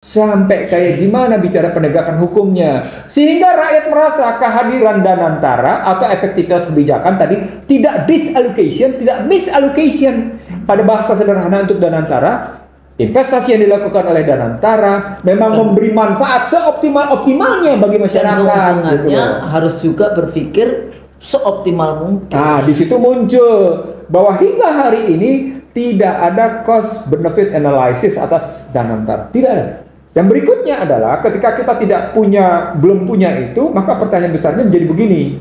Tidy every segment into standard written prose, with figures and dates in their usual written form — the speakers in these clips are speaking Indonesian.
Sampai kayak gimana bicara penegakan hukumnya, sehingga rakyat merasa kehadiran Danantara atau efektivitas kebijakan tadi tidak disallocation, tidak misallocation. Pada bahasa sederhana untuk Danantara, investasi yang dilakukan oleh Danantara memang memberi manfaat seoptimal-optimalnya bagi masyarakat. Gitu. Harus juga berpikir seoptimal mungkin. Nah, di situ muncul bahwa hingga hari ini tidak ada cost benefit analysis atas Danantara, tidak ada. Yang berikutnya adalah ketika kita belum punya itu, maka pertanyaan besarnya menjadi begini.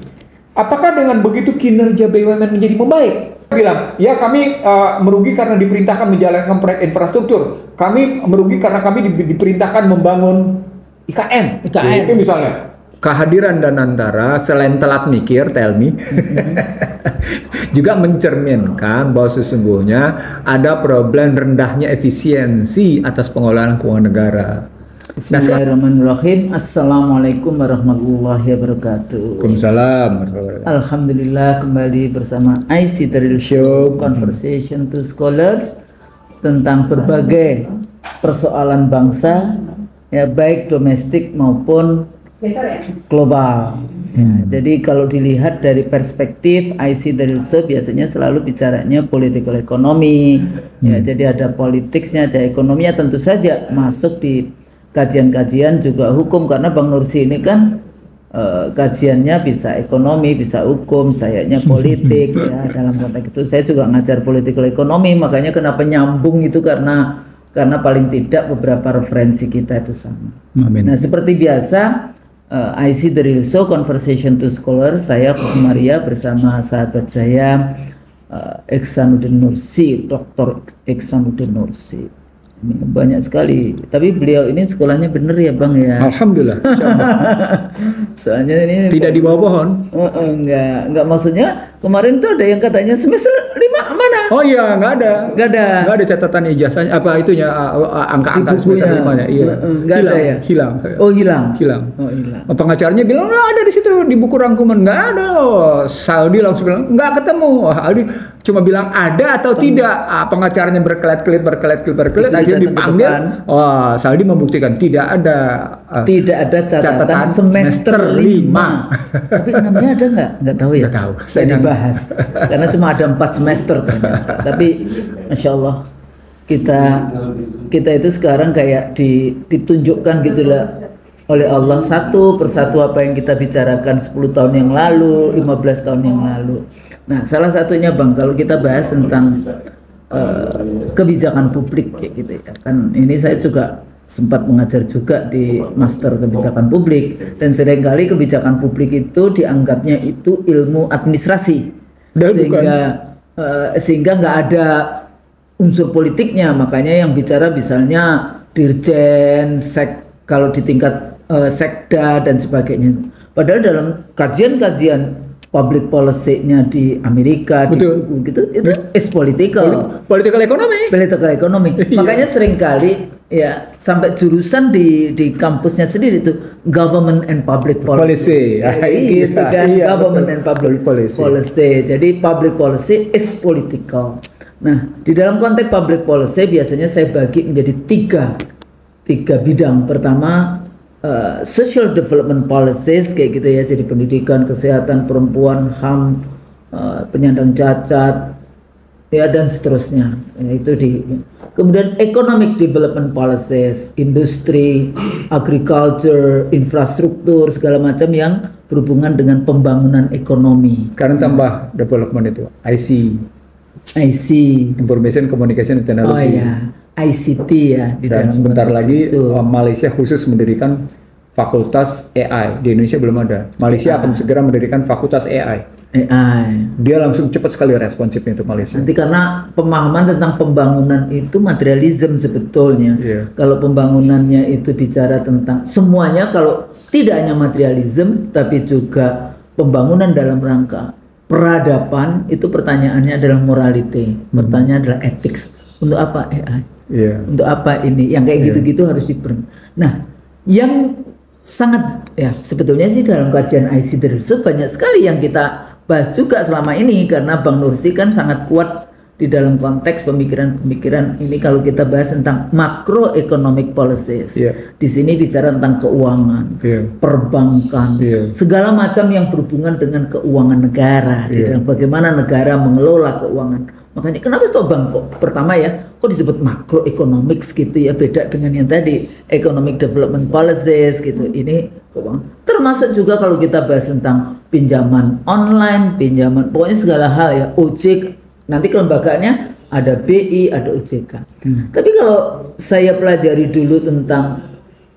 Apakah dengan begitu kinerja BUMN menjadi membaik? Bilang, ya kami merugi karena diperintahkan menjalankan proyek infrastruktur. Kami merugi karena kami diperintahkan membangun IKN. Itu misalnya. Kehadiran Danantara selain telat mikir, tell me, juga mencerminkan bahwa sesungguhnya ada problem rendahnya efisiensi atas pengelolaan keuangan negara. Bismillahirrahmanirrahim. Assalamualaikum warahmatullahi wabarakatuh. Waalaikumsalam. Alhamdulillah kembali bersama IC Drill Show Conversation to Scholars tentang berbagai persoalan bangsa, ya baik domestik maupun global. Jadi kalau dilihat dari perspektif IC Drill Show biasanya selalu bicaranya political economy. Ya, jadi ada politiknya, ada ekonominya, tentu saja masuk di kajian-kajian juga hukum, karena Bang Nursi ini kan kajiannya bisa ekonomi, bisa hukum, sayanya politik. Ya, dalam konteks itu saya juga ngajar political economy, makanya kenapa nyambung itu karena paling tidak beberapa referensi kita itu sama. Amin. Nah, seperti biasa IC Drill Show Conversation to Scholars, saya Khusn Maria bersama sahabat saya Iksanuddin Nursi, Dr. Iksanuddin Nursi. Ini banyak sekali, tapi beliau ini sekolahnya bener ya Bang ya? Alhamdulillah. Soalnya ini tidak di bawah pohon. Enggak, maksudnya kemarin tuh ada yang katanya semester 5 mana? Oh iya, enggak ada catatan ijazahnya, apa itunya angka-angka semester 5-nya. Iya. Enggak ada ya? Hilang. Oh, hilang. Pengacaranya bilang ada di situ di buku rangkuman, enggak ada. Saldi langsung bilang enggak ketemu. Aldi cuma bilang ada atau tidak. Pengacaranya berkelit-kelit akhirnya dipanggil. Saldi membuktikan tidak ada catatan semester 5. Tapi namanya ada nggak tahu ya? Nggak tahu. Saya dibahas karena cuma ada 4 semester ternyata. Tapi masya Allah kita itu sekarang kayak ditunjukkan gitulah oleh Allah satu persatu apa yang kita bicarakan 10 tahun yang lalu, 15 tahun yang lalu. Nah, salah satunya Bang, kalau kita bahas tentang kebijakan publik kayak gitu ya kan, ini saya juga sempat mengajar juga di master kebijakan publik, dan seringkali kebijakan publik itu dianggapnya itu ilmu administrasi, sehingga nggak ada unsur politiknya, makanya yang bicara misalnya dirjen, kalau di tingkat sekda dan sebagainya. Padahal dalam kajian-kajian public policy-nya di Amerika, di buku gitu, itu is political economy. Makanya seringkali ya sampai jurusan di kampusnya sendiri itu government and public policy. Gitu kan, government and public policy. Jadi public policy is political. Nah, di dalam konteks public policy biasanya saya bagi menjadi tiga bidang. Pertama, social development policies kayak gitu ya, jadi pendidikan, kesehatan, perempuan, HAM, penyandang cacat, ya dan seterusnya. Kemudian economic development policies, industri, agriculture, infrastruktur, segala macam yang berhubungan dengan pembangunan ekonomi. Karena tambah development itu IC, Information Communication Technology. Oh ya, ICT ya. Dan sebentar lagi Malaysia khusus mendirikan fakultas AI. Di Indonesia belum ada. Malaysia akan segera mendirikan fakultas AI. Dia langsung cepat sekali responsifnya untuk Malaysia. Nanti karena pemahaman tentang pembangunan itu materialism sebetulnya. Kalau pembangunannya itu bicara tentang semuanya, kalau tidak hanya materialism tapi juga pembangunan dalam rangka peradaban, itu pertanyaannya adalah morality, pertanyaannya adalah ethics. Untuk apa AI? Untuk apa ini? Yang kayak gitu-gitu harus Nah, yang sangat ya sebetulnya sih dalam kajian IC Drill Show banyak sekali yang kita bahas juga selama ini, karena Bang Nursi kan sangat kuat di dalam konteks pemikiran-pemikiran ini kalau kita bahas tentang macroeconomic policies. Di sini bicara tentang keuangan, perbankan, segala macam yang berhubungan dengan keuangan negara, di dalam bagaimana negara mengelola keuangan. Makanya kenapa stop bank kok pertama ya, kok disebut macroeconomics gitu ya, beda dengan yang tadi economic development policies gitu. Ini keuangan. Termasuk juga kalau kita bahas tentang pinjaman online, pinjaman, pokoknya segala hal ya, OJK. Nanti kelembagaannya ada BI, ada OJK. Tapi kalau saya pelajari dulu tentang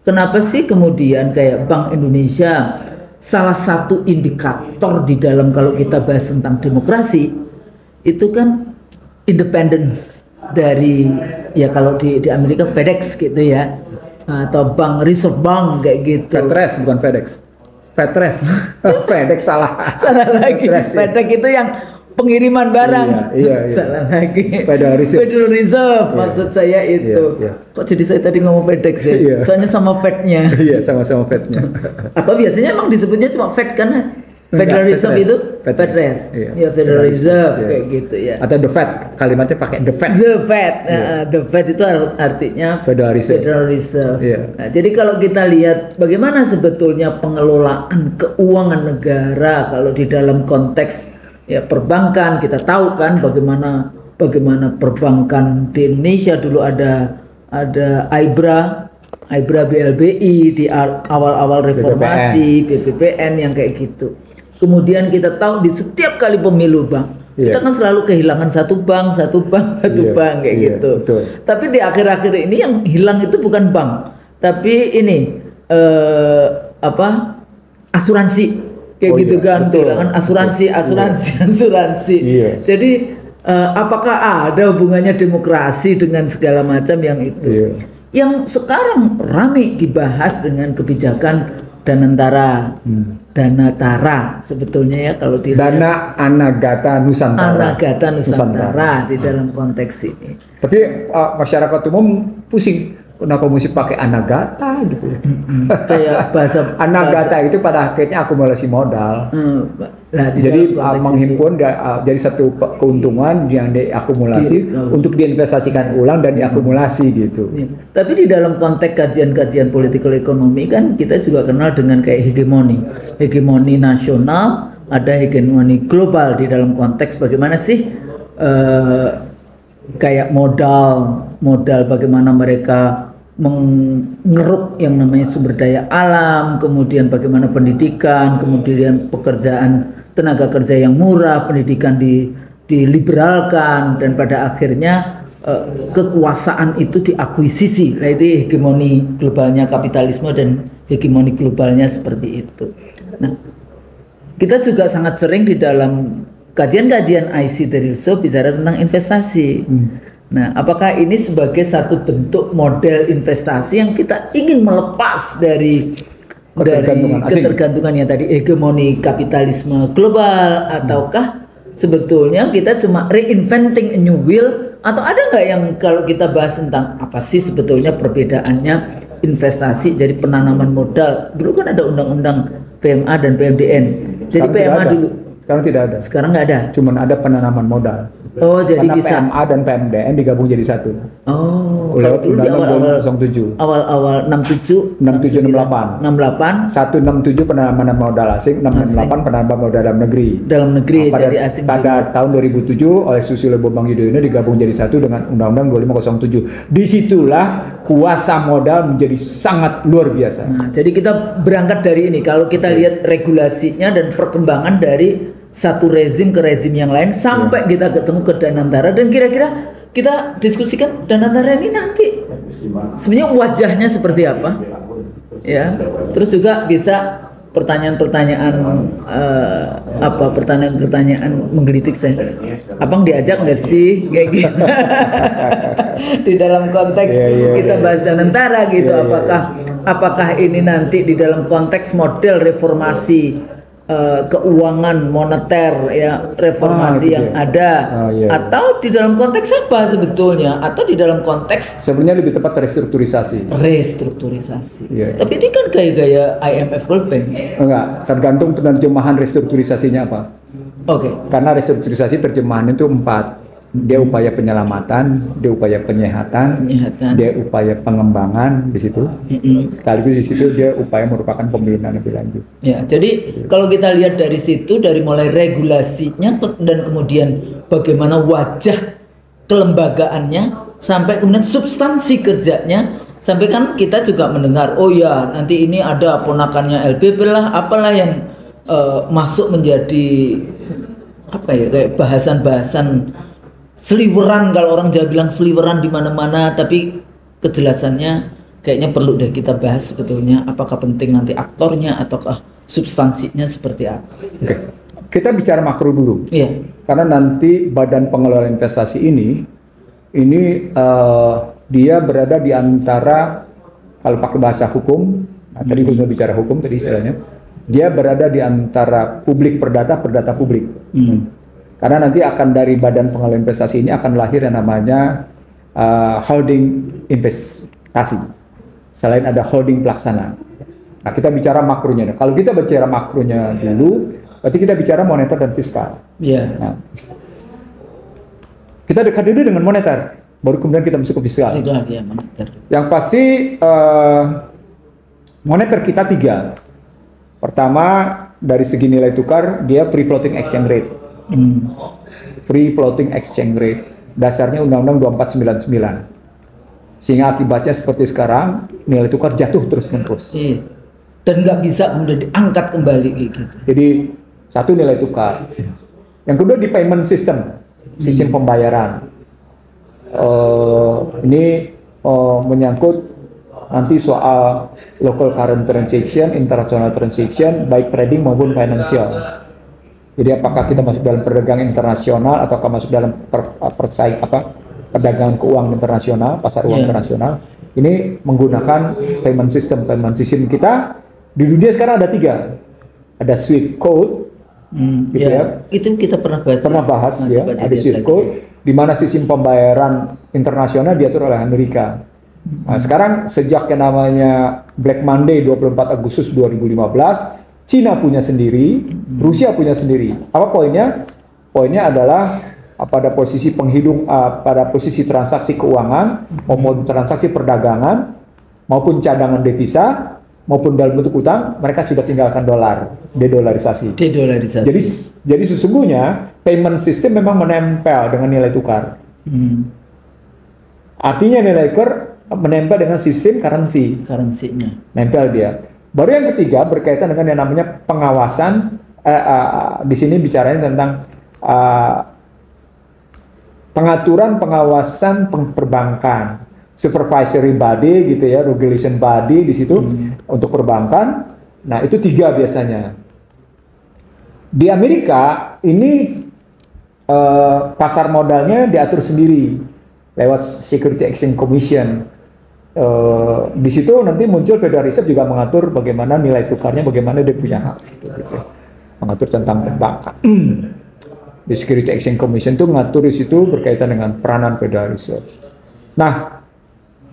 kenapa sih kemudian kayak Bank Indonesia salah satu indikator di dalam kalau kita bahas tentang demokrasi itu kan independence dari ya kalau di Amerika FedEx gitu ya, atau Bank Reserve Bank kayak gitu. FedEx bukan FedEx. FedEx salah. Salah lagi. FedEx itu yang pengiriman barang. Iya. Salah lagi. Federal Reserve maksud saya itu. Kok jadi saya tadi ngomong FedEx ya? Soalnya sama Fed-nya. Iya, sama-sama Fed-nya. Atau biasanya emang disebutnya cuma Fed karena Federal Reserve itu FedRes. Ya, Federal Reserve kayak gitu ya. Atau the Fed, kalimatnya pakai the Fed. The Fed itu artinya Federal Reserve. Nah, jadi kalau kita lihat bagaimana sebetulnya pengelolaan keuangan negara kalau di dalam konteks ya perbankan, kita tahu kan bagaimana perbankan di Indonesia dulu ada AIBRA BLBI di awal-awal reformasi, BPPN yang kayak gitu. Kemudian kita tahu di setiap kali pemilu Bang, kita kan selalu kehilangan satu bank kayak gitu. Betul. Tapi di akhir-akhir ini yang hilang itu bukan bank, tapi ini asuransi. Kayak gitu kan, kehilangan asuransi. Jadi apakah ada hubungannya demokrasi dengan segala macam yang itu? Yang sekarang ramai dibahas dengan kebijakan Danantara, Danatara sebetulnya ya kalau di Dana Anagata Nusantara di dalam konteks ini. Tapi masyarakat umum pusing. Kenapa mesti pakai Anagata gitu ya? Kayak bahasa Anagata itu pada akhirnya akumulasi modal. Jadi menghimpun jadi satu keuntungan yang diakumulasi untuk diinvestasikan ulang dan diakumulasi gitu. Tapi di dalam konteks kajian-kajian political ekonomi kan kita juga kenal dengan kayak hegemoni nasional, ada hegemoni global di dalam konteks bagaimana sih kayak modal bagaimana mereka mengeruk yang namanya sumber daya alam, kemudian bagaimana pendidikan, kemudian pekerjaan tenaga kerja yang murah, pendidikan diliberalkan, dan pada akhirnya kekuasaan itu diakuisisi. Nah, itu hegemoni globalnya kapitalisme dan hegemoni globalnya seperti itu. Nah, kita juga sangat sering di dalam kajian-kajian IC dari Rilso bicara tentang investasi. Nah, apakah ini sebagai satu bentuk model investasi yang kita ingin melepas dari ketergantungan yang tadi hegemoni kapitalisme global, ataukah sebetulnya kita cuma reinventing a new wheel, atau ada nggak yang kalau kita bahas tentang apa sih sebetulnya perbedaannya investasi jadi penanaman modal? Dulu kan ada undang-undang PMA dan PMDN. Jadi PMA dulu. Sekarang tidak ada. Sekarang nggak ada. Cuman ada penanaman modal. Oh, jadi karena bisa PMA dan PMDN digabung jadi satu. Oh, lewat Undang-Undang 07. Awal 67 67 68 167 penanaman modal asing, 668 penanaman modal dalam negeri. Jadi asing. Pada tahun 2007 oleh Susilo Bambang Yudhoyono digabung jadi satu dengan Undang-Undang 2507. Disitulah kuasa modal menjadi sangat luar biasa. Nah, jadi kita berangkat dari ini. Kalau kita lihat regulasinya dan perkembangan dari satu rezim ke rezim yang lain sampai kita ketemu ke Danantara, dan kira-kira kita diskusikan Danantara ini nanti sebenarnya wajahnya seperti apa ya. Terus juga bisa pertanyaan-pertanyaan pertanyaan menggelitik saya. Abang diajak nggak sih kayak gitu di dalam konteks kita bahas Danantara gitu. Apakah ini nanti di dalam konteks model reformasi keuangan moneter ya, reformasi yang ada, atau di dalam konteks apa sebetulnya, atau di dalam konteks sebenarnya lebih tepat restrukturisasi. Tapi ini kan gaya IMF World Bank. Enggak, tergantung penerjemahan restrukturisasinya apa. Karena restrukturisasi terjemahan itu 4. Dia upaya penyelamatan, dia upaya penyehatan, dia upaya pengembangan di situ. Sekaligus di situ dia upaya merupakan pembinaan lebih lanjut. Ya, jadi kalau kita lihat dari situ, dari mulai regulasinya dan kemudian bagaimana wajah kelembagaannya sampai kemudian substansi kerjanya, sampai kan kita juga mendengar, oh ya nanti ini ada ponakannya LBP lah, apalah yang masuk menjadi apa ya, kayak bahasan-bahasan seliweran, kalau orang Jawa bilang seliweran di mana-mana, tapi kejelasannya kayaknya perlu deh kita bahas sebetulnya, apakah penting nanti aktornya ataukah substansinya seperti apa. Oke. Kita bicara makro dulu. Iya. Karena nanti Badan Pengelola Investasi ini dia berada di antara, kalau pakai bahasa hukum, tadi khususnya bicara hukum tadi istilahnya, dia berada di antara publik perdata publik. Karena nanti akan dari Badan Pengelola Investasi ini akan lahir yang namanya holding investasi. Selain ada holding pelaksana. Nah, kita bicara makronya. Kalau kita bicara makronya dulu, berarti kita bicara moneter dan fiskal. Iya. Nah, kita dekat dulu dengan moneter, baru kemudian kita masuk ke fiskal. Ya, moneter. Yang pasti moneter kita 3. Pertama, dari segi nilai tukar, dia free floating exchange rate. Free floating exchange rate. Dasarnya Undang-Undang 2499. Sehingga akibatnya seperti sekarang, nilai tukar jatuh terus-menerus. Iya. Dan nggak bisa kemudian diangkat kembali gitu. Jadi, satu nilai tukar. Yang kedua di payment system, sistem pembayaran. Ini menyangkut nanti soal local current transaction, international transaction, baik trading maupun financial. Jadi apakah kita masuk dalam perdagangan internasional ataukah masuk dalam perdagangan keuangan internasional, pasar uang internasional. Ini menggunakan payment system kita di dunia sekarang ada 3. Ada SWIFT code, gitu ya. Itu kita pernah bahas ya. Ada SWIFT code, di mana sistem pembayaran internasional diatur oleh Amerika. Nah, sekarang sejak yang namanya Black Monday 24 Agustus 2015, Cina punya sendiri, Rusia punya sendiri. Apa poinnya? Poinnya adalah pada posisi pada posisi transaksi keuangan maupun transaksi perdagangan maupun cadangan devisa maupun dalam bentuk utang, mereka sudah tinggalkan dolar, dedolarisasi. Jadi sesungguhnya payment system memang menempel dengan nilai tukar. Artinya nilai tukar menempel dengan sistem currency-nya. Nempel dia. Baru yang ketiga berkaitan dengan yang namanya pengawasan. Di sini bicaranya tentang pengaturan pengawasan perbankan, supervisory body gitu ya, regulation body di situ untuk perbankan. Nah, itu 3 biasanya. Di Amerika ini pasar modalnya diatur sendiri lewat Security Exchange Commission. Di situ nanti muncul Federal Reserve juga mengatur bagaimana nilai tukarnya, bagaimana dia punya hak situ, gitu. Mengatur tentang perbankan. Di Security Exchange Commission itu mengatur di situ berkaitan dengan peranan Federal Reserve. Nah,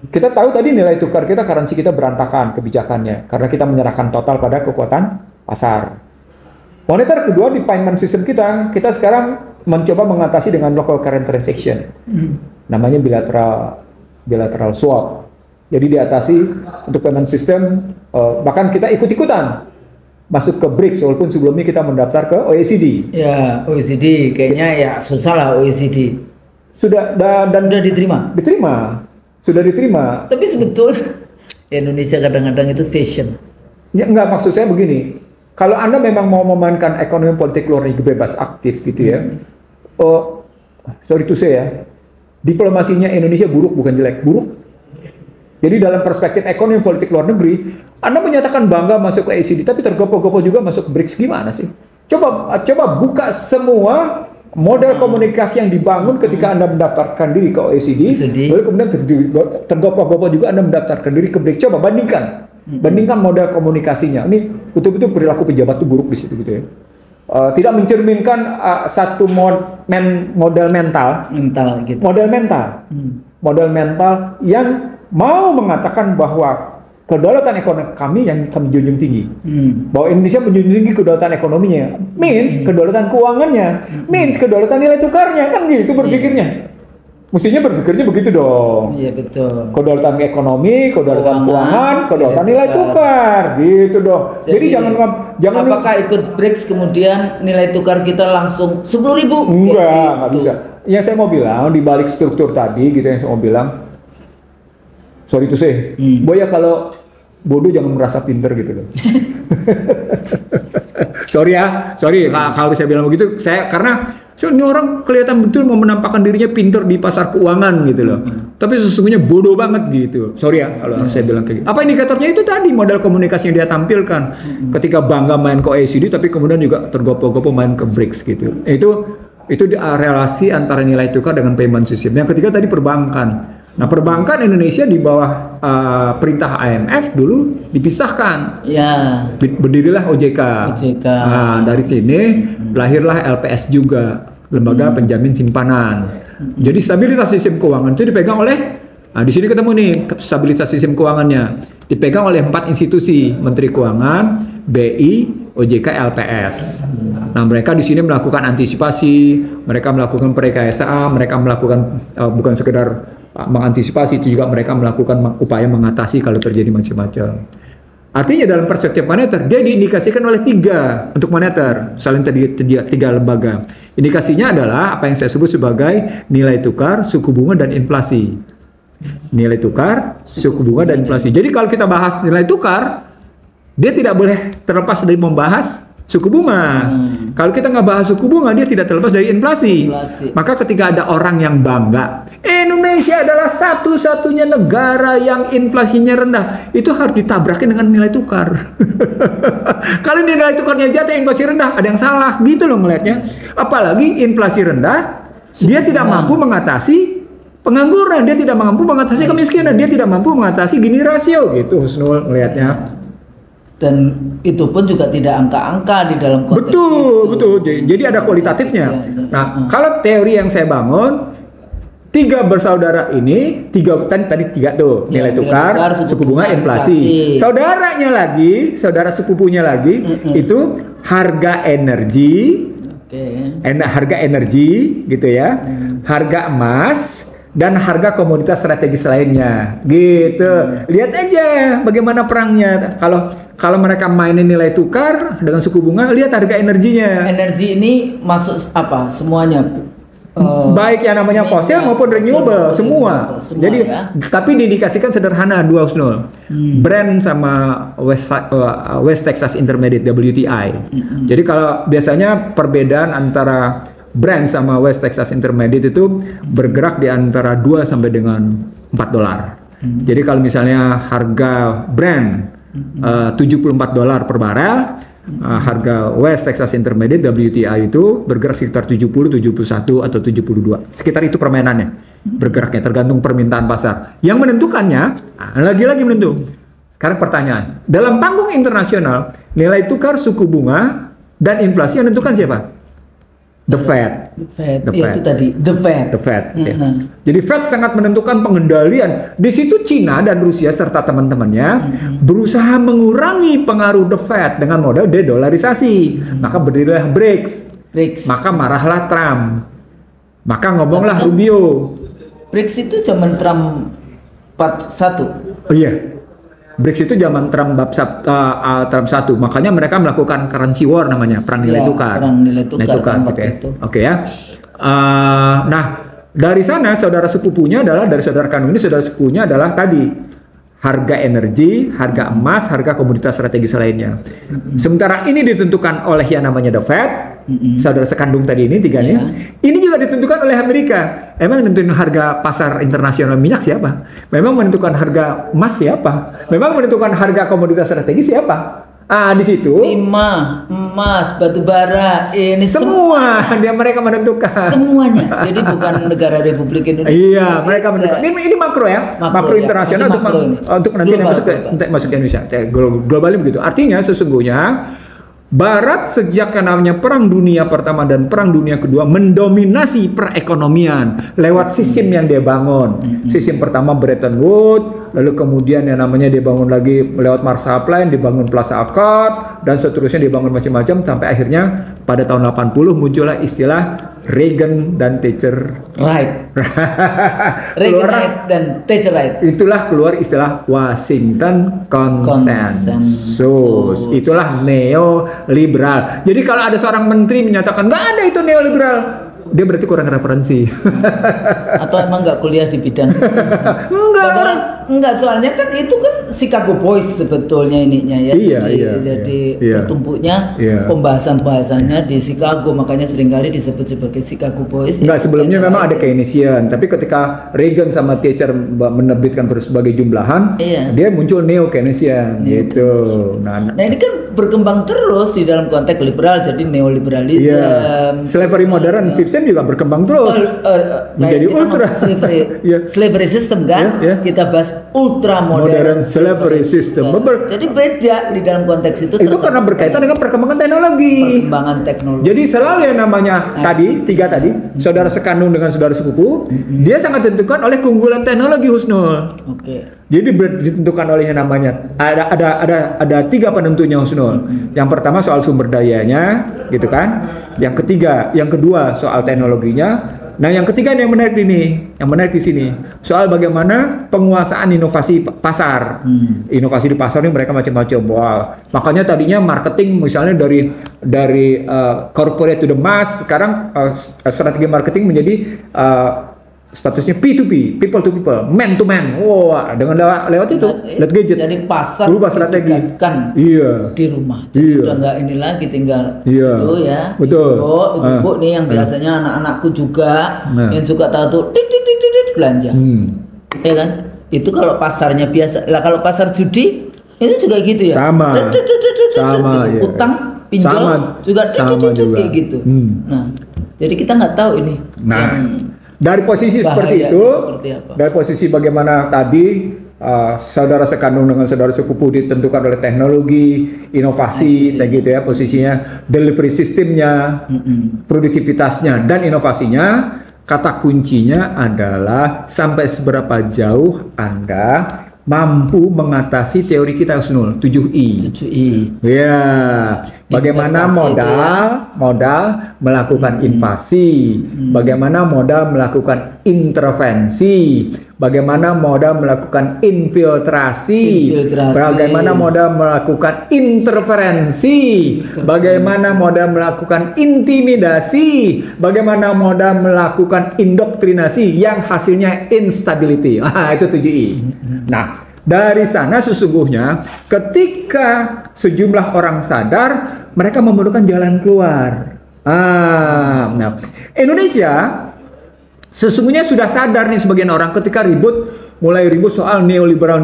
kita tahu tadi nilai tukar kita, currency kita berantakan kebijakannya karena kita menyerahkan total pada kekuatan pasar. Moneter kedua di payment system kita sekarang mencoba mengatasi dengan local current transaction. Namanya bilateral swap. Jadi diatasi untuk payment system, bahkan kita ikut-ikutan masuk ke BRICS walaupun sebelumnya kita mendaftar ke OECD. Ya, OECD kayaknya ya susah lah OECD. Sudah Sudah diterima. Sudah diterima. Tapi sebetulnya Indonesia kadang-kadang itu fashion. Ya enggak, maksud saya begini. Kalau Anda memang mau memainkan ekonomi politik luar negeri bebas aktif gitu ya. Sorry to say ya. Diplomasinya Indonesia buruk bukan jelek, buruk. Jadi dalam perspektif ekonomi politik luar negeri, Anda menyatakan bangga masuk ke OECD, tapi tergopoh-gopoh juga masuk ke BRICS, gimana sih? Coba buka semua model komunikasi yang dibangun ketika Anda mendaftarkan diri ke OECD, lalu kemudian tergopoh-gopoh juga Anda mendaftarkan diri ke BRICS. Coba bandingkan model komunikasinya. Ini betul-betul perilaku pejabat itu buruk di situ gitu ya. Tidak mencerminkan satu model mental yang mau mengatakan bahwa kedaulatan ekonomi kami yang kami junjung tinggi. Bahwa Indonesia menjunjung tinggi kedaulatan ekonominya, means kedaulatan keuangannya, means kedaulatan nilai tukarnya, kan gitu berpikirnya. Mestinya berpikirnya begitu dong. Iya betul. Kedaulatan ekonomi, kedaulatan keuangan, kedaulatan nilai tukar, gitu dong. Jadi jangan apakah ikut BRICS kemudian nilai tukar kita langsung 10.000? Enggak bisa. Yang saya mau bilang di balik struktur tadi gitu yang saya mau bilang, sorry to say, Boya kalau bodoh jangan merasa pinter gitu loh. sorry harus saya bilang begitu. Karena ini orang kelihatan betul mau menampakkan dirinya pinter di pasar keuangan gitu loh. Tapi sesungguhnya bodoh banget gitu. Sorry ya kalau saya bilang kayak gitu. Apa indikatornya itu tadi model komunikasi yang dia tampilkan. Ketika bangga main ke OECD tapi kemudian juga tergopoh-gopoh main ke BRICS gitu. Itu relasi antara nilai tukar dengan payment system. Yang ketiga tadi perbankan. Nah, perbankan Indonesia di bawah perintah IMF dulu dipisahkan. Ya. Berdirilah OJK. Nah, dari sini lahirlah LPS juga, lembaga penjamin simpanan. Jadi stabilitas sistem keuangan itu dipegang oleh, di sini ketemu nih stabilitas sistem keuangannya dipegang oleh 4 institusi, Menteri Keuangan, BI, OJK, LPS. Nah, mereka di sini melakukan antisipasi, mereka melakukan perekayasaan, mereka melakukan bukan sekedar mengantisipasi, itu juga mereka melakukan upaya mengatasi kalau terjadi macam-macam. Artinya dalam perspektif moneter dia diindikasikan oleh 3 untuk moneter, saling tadi 3 lembaga. Indikasinya adalah apa yang saya sebut sebagai nilai tukar, suku bunga dan inflasi. Nilai tukar, suku bunga dan inflasi. Jadi kalau kita bahas nilai tukar, dia tidak boleh terlepas dari membahas suku bunga. Kalau kita nggak bahas suku bunga, dia tidak terlepas dari inflasi. Maka ketika ada orang yang bangga, Indonesia adalah satu-satunya negara yang inflasinya rendah, itu harus ditabrakin dengan nilai tukar. Kalau nilai tukarnya jatuh, inflasi rendah, ada yang salah, gitu loh melihatnya. Apalagi inflasi rendah, dia tidak mampu mengatasi pengangguran, dia tidak mampu mengatasi kemiskinan, dia tidak mampu mengatasi Gini rasio, gitu Husnul melihatnya. Dan itu pun juga tidak angka-angka di dalam konteks betul. Jadi ada kualitatifnya. Nah, kalau teori yang saya bangun, 3 bersaudara ini, tadi 3 tuh, nilai tukar, suku bunga, inflasi. Saudaranya lagi, saudara sepupunya lagi, itu harga energi, harga energi, gitu ya, harga emas, dan harga komoditas strategis lainnya, gitu. Lihat aja bagaimana perangnya. Kalau mereka mainin nilai tukar dengan suku bunga, lihat harga energinya. Energi ini masuk apa? Semuanya. Baik yang namanya fosil maupun renewable, semua. Jadi, tapi diindikasikan sederhana 2 Husnul. Brent sama West Texas Intermediate (WTI). Jadi kalau biasanya perbedaan antara Brent sama West Texas Intermediate itu bergerak di antara 2 sampai dengan $4. Jadi kalau misalnya harga Brent $74 per barel, harga West Texas Intermediate (WTI) itu bergerak sekitar 70, 71 atau 72. Sekitar itu permainannya. Bergeraknya tergantung permintaan pasar. Yang menentukannya lagi-lagi menentu. Sekarang pertanyaan, dalam panggung internasional, nilai tukar, suku bunga dan inflasi yang menentukan siapa? The Fed. Itu tadi, The Fed. Okay. Jadi Fed sangat menentukan pengendalian. Di situ Cina dan Rusia serta teman-temannya berusaha mengurangi pengaruh The Fed dengan model dedolarisasi. Maka berdirilah BRICS. Maka marahlah Trump. Maka ngomonglah Rubio. BRICS itu zaman Trump 41. Oh iya. BRICS itu zaman Trump 1, makanya mereka melakukan currency war namanya, perang nilai tukar. Perang nilai tukar gitu ya. Oke ya. Nah, dari sana saudara sepupunya adalah, dari saudara kandung ini saudara sepupunya adalah tadi harga energi, harga emas, harga komoditas strategis lainnya. Sementara ini ditentukan oleh yang namanya The Fed, saudara sekandung tadi ini 3 nih. Ini juga ditentukan oleh Amerika. Emang menentukan harga pasar internasional minyak siapa? Memang menentukan harga emas siapa? Memang menentukan harga komoditas strategis siapa? Di situ timah, emas, batu bara, ini semua dia mereka menentukan semuanya. Jadi bukan negara Republik Indonesia. Iya, mereka menentukan. Ini makro ya, makro internasional untuk nanti masuk ke Indonesia. Globalnya begitu. Artinya sesungguhnya Barat sejak namanya Perang Dunia Pertama dan Perang Dunia Kedua mendominasi perekonomian lewat sistem yang dia bangun. Sistem pertama Bretton Woods, lalu kemudian yang namanya dibangun lagi lewat Marshall Plan, dibangun Plaza Accord, dan seterusnya dibangun macam-macam sampai akhirnya pada tahun 80 muncullah istilah Reagan dan Thatcher. Right. Reagan dan Thatcher right. Itulah keluar istilah Washington Consensus. Itulah neoliberal. Jadi kalau ada seorang menteri menyatakan nggak ada itu neoliberal, dia berarti kurang referensi. Atau emang nggak kuliah di bidang itu? Enggak, soalnya kan itu kan Chicago Boys sebetulnya ininya ya. Jadi bertumpuknya pembahasannya di Chicago, makanya seringkali disebut sebagai Chicago Boys. Enggak, sebelumnya memang ada Keynesian, tapi ketika Reagan sama Thatcher menerbitkan berbagai jumlahan, dia muncul neo Keynesian gitu. Nah, ini kan berkembang terus di dalam konteks liberal, jadi neoliberalisme. Slavery modern system juga berkembang terus menjadi ultra slavery system kan. Kita bahas ultra modern slavery system. Jadi beda di dalam konteks itu. Itu karena berkaitan dengan perkembangan teknologi. Jadi selalu yang namanya tiga tadi, saudara sekandung dengan saudara sepupu, dia sangat ditentukan oleh keunggulan teknologi, Husnul. Jadi ditentukan oleh yang namanya ada tiga penentunya, Husnul. Yang pertama soal sumber dayanya, gitu kan. Yang kedua soal teknologinya. Nah, yang ketiga yang menarik di sini soal bagaimana penguasaan inovasi pasar. Inovasi di pasar ini mereka macam-macam. Makanya tadinya marketing misalnya dari corporate to the mass, sekarang strategi marketing menjadi statusnya P2P, people to people, man to man. Dengan lewat itu, lewat gadget. Jadi pasar berubah strategi. Di rumah. Jadi udah nggak ini lagi tinggal itu ya. Betul. Ibu nih yang biasanya anak-anakku juga yang suka tahu tuh belanja. Ya kan? Itu kalau pasarnya biasa. Lah kalau pasar judi itu juga gitu ya. Sama. Utang, pinjol juga kayak gitu. Nah, jadi kita nggak tahu ini. Dari posisi seperti itu, dari posisi bagaimana tadi saudara sekandung dengan saudara sepupu ditentukan oleh teknologi, inovasi, kayak gitu ya posisinya, delivery sistemnya, produktivitasnya dan inovasinya. Kata kuncinya adalah sampai seberapa jauh Anda mampu mengatasi teori kita, Husnul, 7I. Ya, bagaimana modal melakukan invasi, bagaimana modal melakukan intervensi, bagaimana modal melakukan infiltrasi, bagaimana modal melakukan interferensi, bagaimana modal melakukan intimidasi, bagaimana modal melakukan indoktrinasi yang hasilnya instability. Itu 7I. Nah, dari sana sesungguhnya ketika sejumlah orang sadar, mereka memerlukan jalan keluar. Nah, Indonesia sesungguhnya sudah sadar nih sebagian orang ketika mulai ribut soal neoliberal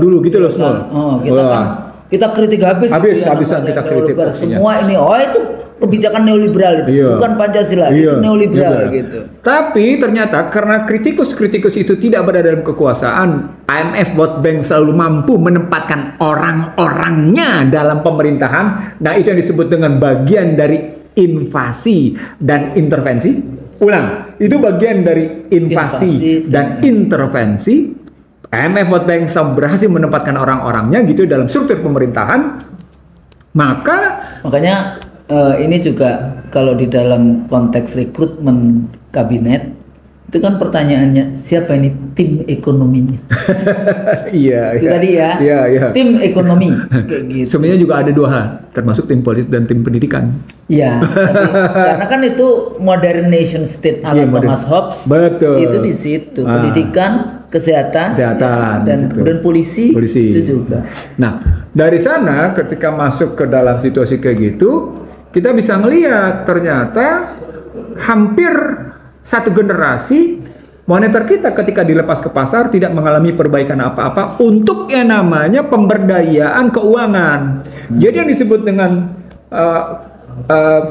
dulu gitu loh semua. Kita kritik habis-habisan kita kritik semua ini. Itu kebijakan neoliberal itu, bukan Pancasila, itu neoliberal gitu. Tapi ternyata karena kritikus itu tidak berada dalam kekuasaan, IMF, World Bank selalu mampu menempatkan orang-orangnya dalam pemerintahan. Nah, itu yang disebut dengan bagian dari invasi dan intervensi. Itu bagian dari invasi dan intervensi. IMF, World Bank berhasil menempatkan orang-orangnya gitu dalam struktur pemerintahan. Makanya ini juga kalau di dalam konteks rekrutmen kabinet itu kan pertanyaannya siapa ini tim ekonominya? Itu tadi ya. Tim ekonomi kayak gitu. Sebenarnya juga ada dua hal, termasuk tim politik dan tim pendidikan. Karena kan itu modern nation state ala Thomas Hobbes. Betul. Itu di situ pendidikan, kesehatan dan kemudian polisi itu juga. Nah, dari sana ketika masuk ke dalam situasi kayak gitu, kita bisa melihat ternyata hampir satu generasi moneter kita ketika dilepas ke pasar tidak mengalami perbaikan apa-apa untuk yang namanya pemberdayaan keuangan. Jadi yang disebut dengan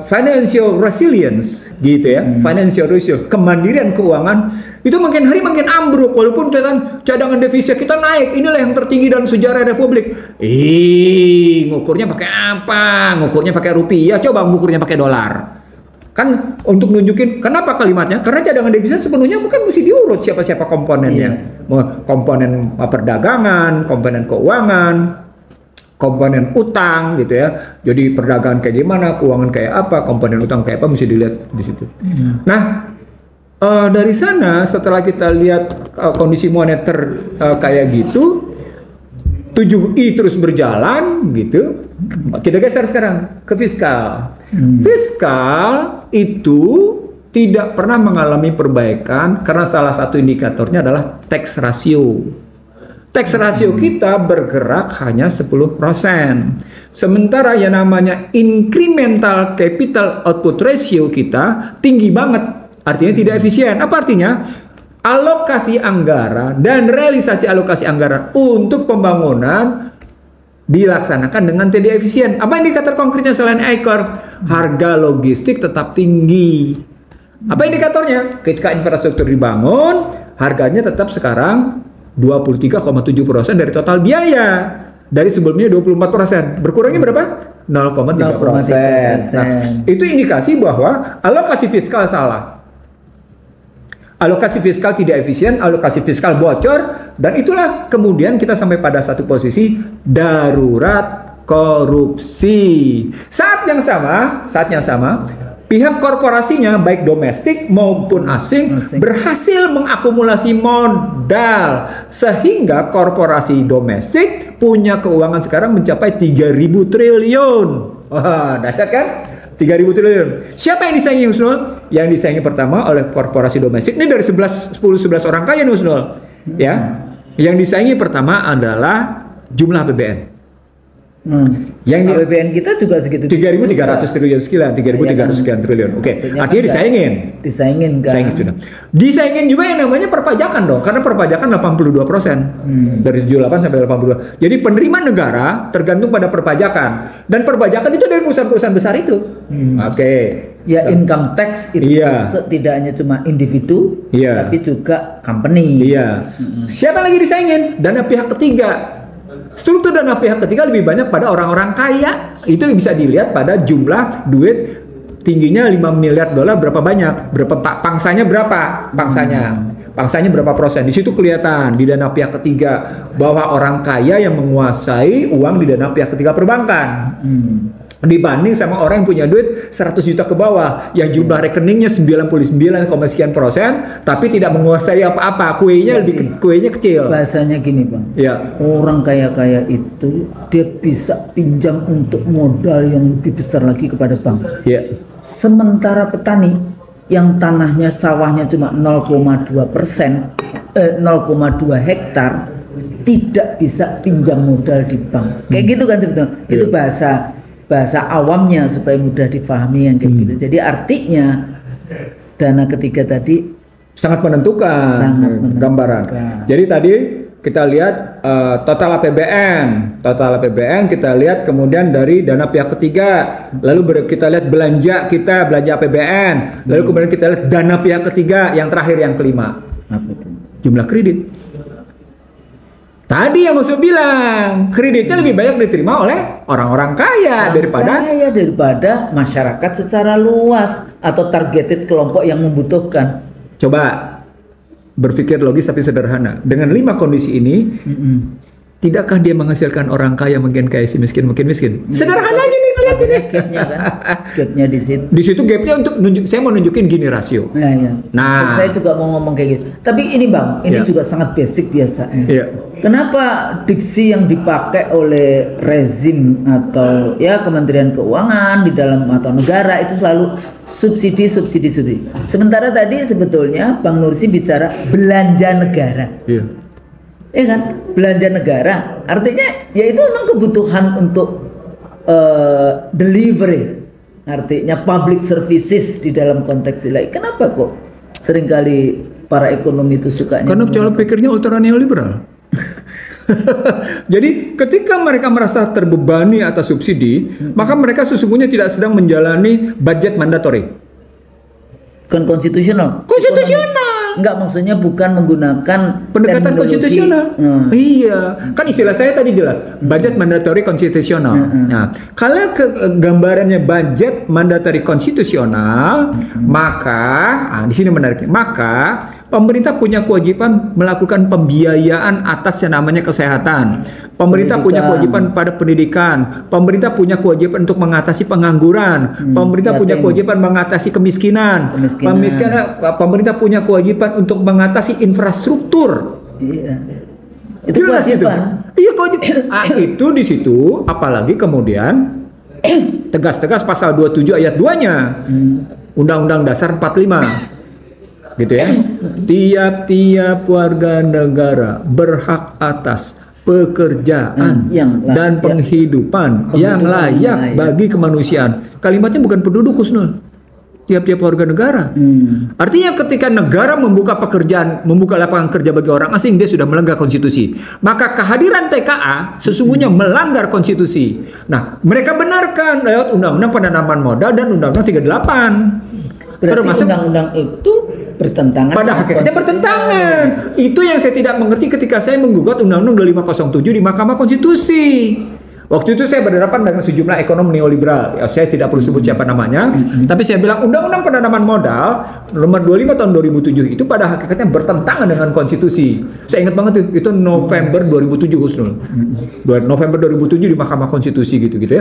financial resilience gitu ya, financial resilience, kemandirian keuangan itu makin hari makin ambruk walaupun cadangan devisa kita naik. Inilah yang tertinggi dalam sejarah Republik. Ngukurnya pakai apa? Ngukurnya pakai rupiah, coba ngukurnya pakai dolar. Kan untuk nunjukin kenapa kalimatnya? Karena cadangan devisa sepenuhnya bukan mesti diurut siapa-siapa komponennya. Komponen perdagangan, komponen keuangan, komponen utang gitu ya. Jadi perdagangan kayak gimana, keuangan kayak apa, komponen utang kayak apa mesti dilihat di situ. Nah, dari sana setelah kita lihat kondisi moneter kayak gitu, 7I terus berjalan gitu. Kita geser sekarang ke fiskal. Fiskal itu tidak pernah mengalami perbaikan karena salah satu indikatornya adalah tax ratio. Tax ratio kita bergerak hanya 10%. Sementara yang namanya incremental capital output ratio kita tinggi banget. Artinya tidak efisien. Apa artinya? Alokasi anggaran dan realisasi alokasi anggaran untuk pembangunan dilaksanakan dengan tidak efisien. Apa indikator konkretnya selain ekor? Harga logistik tetap tinggi. Apa indikatornya? Ketika infrastruktur dibangun, harganya tetap sekarang 23,7% dari total biaya. Dari sebelumnya 24%. Berkurangnya berapa? 0,3%. Nah, itu indikasi bahwa alokasi fiskal salah. Alokasi fiskal tidak efisien, alokasi fiskal bocor, dan itulah kemudian kita sampai pada satu posisi darurat korupsi. Saat yang sama, pihak korporasinya baik domestik maupun asing berhasil mengakumulasi modal sehingga korporasi domestik punya keuangan sekarang mencapai 3.000 triliun. Wah, dahsyat kan? 3.000 triliun. Siapa yang disaingi Husnul? Yang disaingi pertama oleh korporasi domestik. Ini dari 10-11 orang kaya Husnul. Ya. Yang disaingi pertama adalah jumlah APBN. Yang APBN kita juga segitu. 3.300 triliun sekian, 3.300 sekian triliun. Oke, artinya disaingin. Disaingin kan. Disaingin juga yang namanya perpajakan dong, karena perpajakan 82%. Dari 78 sampai 82. Jadi penerimaan negara tergantung pada perpajakan, dan perpajakan itu dari perusahaan-perusahaan besar itu. Oke. Ya, income tax itu tidak hanya cuma individu, tapi juga company. Siapa lagi disaingin? Dana pihak ketiga. Struktur dana pihak ketiga lebih banyak pada orang-orang kaya. Itu bisa dilihat pada jumlah duit tingginya 5 miliar dolar berapa banyak, berapa pangsanya berapa, pangsanya berapa persen. Di situ kelihatan di dana pihak ketiga bahwa orang kaya yang menguasai uang di dana pihak ketiga perbankan. Dibanding sama orang yang punya duit 100 juta ke bawah yang jumlah rekeningnya 99, sekian persen tapi tidak menguasai apa-apa, kuenya kecil. Bahasanya gini Bang, orang kaya-kaya itu dia bisa pinjam untuk modal yang lebih besar lagi kepada bank. Sementara petani yang tanahnya sawahnya cuma 0,2%, 0,2 hektar tidak bisa pinjam modal di bank. Kayak gitu kan sebetulnya. Itu bahasa awamnya supaya mudah difahami yang kayak gitu. Jadi artinya dana ketiga tadi sangat menentukan gambaran. Jadi tadi kita lihat total APBN kita lihat kemudian dari dana pihak ketiga, lalu kita lihat belanja APBN, lalu kemudian kita lihat dana pihak ketiga, yang terakhir yang kelima jumlah kredit. Tadi yang Usul bilang, kreditnya lebih banyak diterima oleh orang-orang kaya daripada masyarakat secara luas atau targeted kelompok yang membutuhkan. Coba berpikir logis tapi sederhana. Dengan 5 kondisi ini, tidakkah dia menghasilkan orang kaya makin kaya, si miskin makin miskin? Sederhana gini, lihat ini. Gapnya di situ. Di situ gapnya untuk saya mau nunjukin gini rasio. Nah, saya juga mau ngomong kayak gitu. Tapi ini Bang, ini juga sangat basic biasanya. Kenapa diksi yang dipakai oleh rezim atau Kementerian Keuangan di dalam atau negara itu selalu subsidi. Sementara tadi sebetulnya Bang Nursi bicara belanja negara. Kan? Belanja negara artinya yaitu memang kebutuhan untuk delivery, artinya public services di dalam konteks ini. Kenapa kok seringkali para ekonomi itu sukanya? Karena cara pikirnya ultra neoliberal. Jadi ketika mereka merasa terbebani atas subsidi, maka mereka sesungguhnya tidak sedang menjalani budget mandatori. Konstitusional. Enggak, maksudnya bukan menggunakan Pendekatan teknologi. konstitusional. Iya, kan istilah saya tadi jelas, budget mandatory konstitusional. Nah, kalau gambarannya budget mandatory konstitusional, maka di sini menariknya, maka pemerintah punya kewajiban melakukan pembiayaan atas yang namanya kesehatan. Pemerintah punya kewajiban pada pendidikan. Pemerintah punya kewajiban untuk mengatasi pengangguran. Pemerintah punya kewajiban mengatasi kemiskinan. Pemerintah punya kewajiban untuk mengatasi infrastruktur. Iya. Itu Jelas itu. kewajiban. Iya, kewajiban. Itu di situ, apalagi kemudian tegas-tegas pasal 27 ayat 2-nya. Undang-Undang Dasar 45. Gitu ya. Tiap-tiap warga negara berhak atas pekerjaan dan penghidupan yang layak bagi kemanusiaan. Kalimatnya bukan penduduk, Husnul. Tiap-tiap warga negara. Artinya ketika negara membuka pekerjaan, membuka lapangan kerja bagi orang asing, dia sudah melanggar konstitusi. Maka kehadiran TKA sesungguhnya melanggar konstitusi. Nah, mereka benarkan lewat Undang-Undang Penanaman Modal dan Undang-Undang 38. Berarti Termasuk undang-undang itu bertentangan. pada hakikatnya bertentangan. Itu yang saya tidak mengerti ketika saya menggugat Undang-Undang 2507 di Mahkamah Konstitusi. Waktu itu saya berhadapan dengan sejumlah ekonom neoliberal. Ya, saya tidak perlu sebut siapa namanya, tapi saya bilang Undang-Undang Penanaman Modal nomor 25 tahun 2007 itu pada hakikatnya bertentangan dengan konstitusi. Saya ingat banget itu November 2007, Husnul. November 2007 di Mahkamah Konstitusi gitu ya.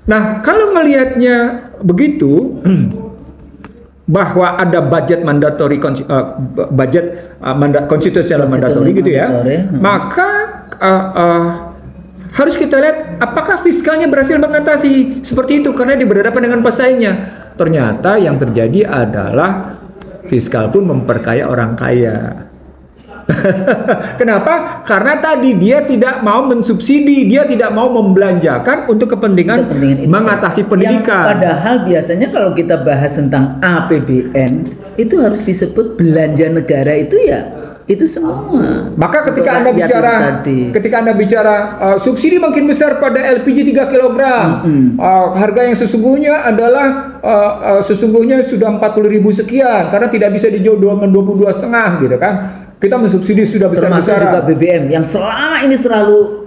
Nah, kalau melihatnya begitu, bahwa ada budget mandatory konstitusional mandatory gitu ya, maka harus kita lihat apakah fiskalnya berhasil mengatasi seperti itu, karena berhadapan dengan pesaingnya. Ternyata yang terjadi adalah fiskal pun memperkaya orang kaya. Kenapa? Karena tadi dia tidak mau mensubsidi, dia tidak mau membelanjakan untuk kepentingan mengatasi pendidikan. Yang padahal biasanya kalau kita bahas tentang APBN itu harus disebut belanja negara itu ya itu semua. Maka ketika Anda bicara subsidi makin besar pada LPG 3 kg, harga yang sesungguhnya adalah sesungguhnya sudah 40.000 sekian karena tidak bisa dijual dengan 22,5 gitu kan. Kita mensubsidi sudah besar-besaran. Termasuk juga BBM yang selama ini selalu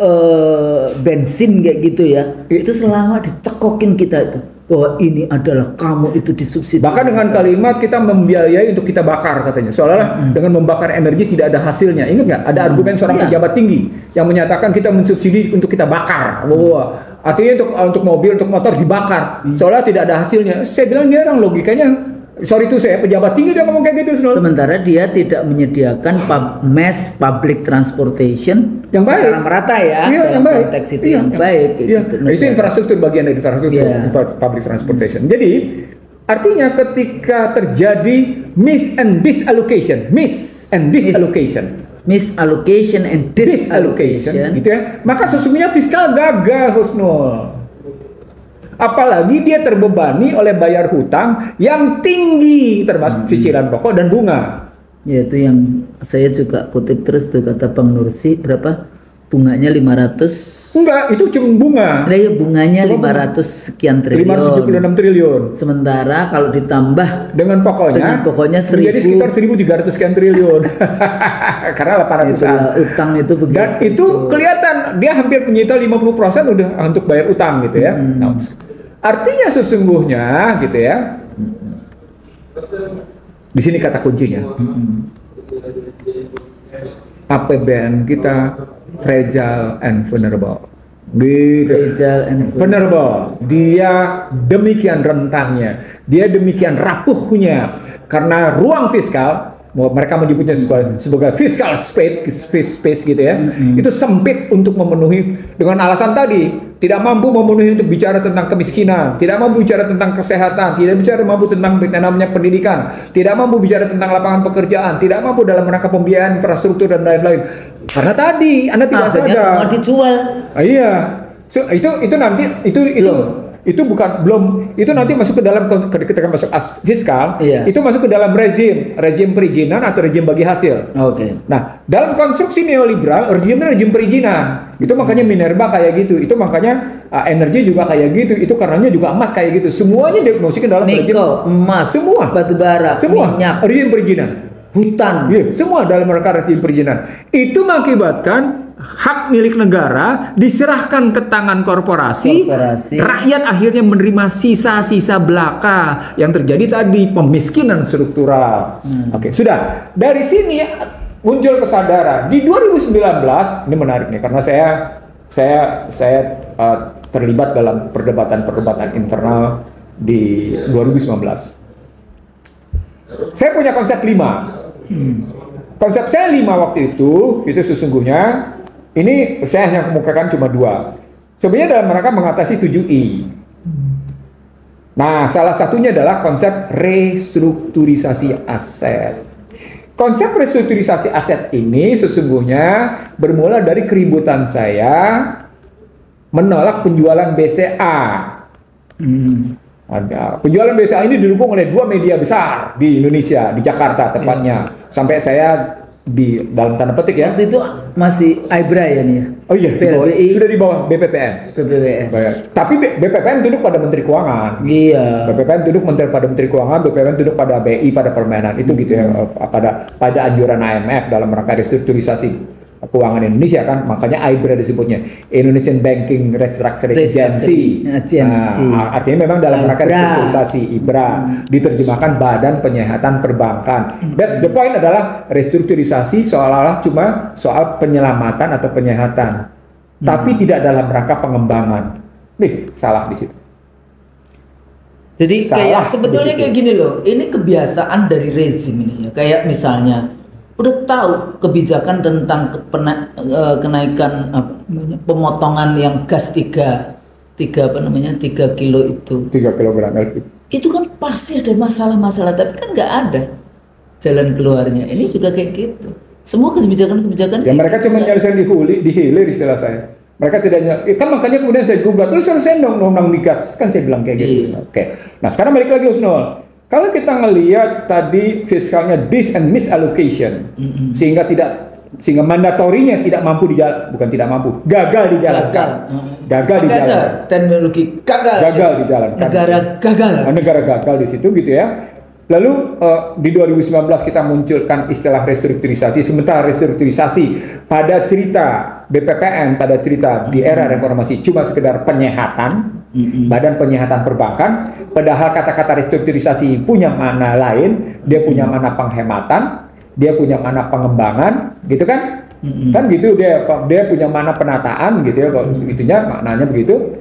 bensin kayak gitu ya. Itu selama dicekokin kita itu bahwa ini adalah kamu itu disubsidi. Bahkan dengan kalimat kita membiayai untuk kita bakar katanya. Soalnya dengan membakar energi tidak ada hasilnya. Ingat nggak? Ada argumen seorang pejabat tinggi yang menyatakan kita mensubsidi untuk kita bakar. Artinya untuk mobil, untuk motor dibakar. Soalnya tidak ada hasilnya. Saya bilang dia orang logikanya. Sorry itu saya pejabat tinggi dia ngomong kayak gitu. Sementara dia tidak menyediakan mass public transportation yang baik, secara merata ya. Yang baik. Konteks itu yang baik. Gitu. Itu infrastruktur, bagian dari infrastruktur public transportation. Jadi artinya ketika terjadi miss and disallocation, gitu ya, maka sesungguhnya fiskal gagal, Husnul. Apalagi dia terbebani oleh bayar hutang yang tinggi termasuk cicilan pokok dan bunga. Ya itu yang saya juga kutip terus tuh kata Bang Nursi, berapa bunganya 500? Enggak, itu cuma bunga. Nah, ya bunganya cuma 500 sekian triliun. 576 triliun. Sementara kalau ditambah dengan pokoknya 1.000 menjadi sekitar 1.300 sekian triliun. Karena 800-an. Utang itu begitu. Dan itu kelihatan dia hampir menyita 50% udah untuk bayar utang gitu ya. Nah, artinya sesungguhnya gitu ya. Di sini kata kuncinya. APBN kita fragile and vulnerable. Gitu. Vulnerable. Dia demikian rentannya. Dia demikian rapuhnya karena ruang fiskal, mereka menyebutnya sebagai fiscal space gitu ya. Itu sempit untuk memenuhi dengan alasan tadi tidak mampu memenuhi untuk bicara tentang kemiskinan, tidak mampu bicara tentang kesehatan, tidak mampu tentang namanya pendidikan, tidak mampu bicara tentang lapangan pekerjaan, tidak mampu dalam rangka pembiayaan infrastruktur dan lain-lain. Karena tadi Anda tidak sadar. Semua dijual. Iya. So, itu nanti itu bukan belum itu nanti masuk ke dalam ketika masuk fiskal itu masuk ke dalam rezim perizinan atau rezim bagi hasil. Nah, dalam konstruksi neoliberal rezim perizinan itu makanya minerba kayak gitu, itu makanya energi juga kayak gitu, itu karenanya juga emas kayak gitu, semuanya dimasukin dalam rezim emas, semua batu bara, semua minyak, rezim perizinan. hutan. Iya, semua dalam rangka rezim perizinan. Itu mengakibatkan hak milik negara diserahkan ke tangan korporasi. Rakyat akhirnya menerima sisa-sisa belaka yang terjadi tadi, pemiskinan struktural. Oke, sudah. Dari sini muncul kesadaran. Di 2019, ini menarik nih karena saya terlibat dalam perdebatan internal di 2019. Saya punya konsep 5. Konsep saya 5 waktu itu sesungguhnya, ini saya hanya kemukakan cuma 2. Sebenarnya dalam rangka mengatasi 7I. Nah, salah satunya adalah konsep restrukturisasi aset. Konsep restrukturisasi aset ini sesungguhnya bermula dari keributan saya menolak penjualan BCA. Penjualan BCA ini didukung oleh 2 media besar di Indonesia, di Jakarta tepatnya. Sampai saya di dalam tanda petik ya. Waktu itu masih IBRA ya nih ya. Oh iya, sudah di bawah BPPN. Tapi BPPN duduk pada Menteri Keuangan. Iya. BPPN duduk pada Menteri Keuangan, BPPN duduk pada BI, pada Permenan itu gitu ya. Pada anjuran IMF dalam rangka restrukturisasi keuangan Indonesia kan, makanya IBRA disebutnya, Indonesian Banking Restructuring Agency. Nah, artinya memang dalam rangka restrukturisasi IBRA, diterjemahkan Badan Penyihatan Perbankan. That's the point, adalah restrukturisasi seolah-olah cuma soal penyelamatan atau penyihatan, tapi tidak dalam rangka pengembangan. Nih, salah di situ. Jadi kayak sebetulnya kayak gini loh, ini kebiasaan dari rezim ini ya, kayak misalnya udah tahu kebijakan tentang kenaikan pemotongan yang gas 3 kilo itu. 3 kilogram LPG. Itu kan pasti ada masalah-masalah, tapi kan nggak ada jalan keluarnya. Ini juga kayak gitu. Semua kebijakan-kebijakan. Ya mereka cuma nyelesain di hilir istilah saya. Mereka tidak kan, makanya kemudian saya gugat, terus selesai dong undang migas, kan saya bilang kayak gitu. Oke. Nah sekarang balik lagi Husnul. Kalau kita ngelihat tadi fiskalnya dis and misallocation, sehingga mandatorinya tidak mampu gagal dijalankan. Gagal dijalankan. Teknologi gagal dijalankan. Negara gagal di situ gitu ya. Lalu di 2019 kita munculkan istilah restrukturisasi. Sementara restrukturisasi pada cerita BPPN, pada cerita di era reformasi cuma sekedar penyehatan, Badan Penyihatan Perbankan. Padahal kata-kata restrukturisasi punya makna lain. Dia punya makna penghematan, dia punya makna pengembangan, gitu kan? Kan gitu, dia punya makna penataan gitu ya. Kalau itunya maknanya begitu.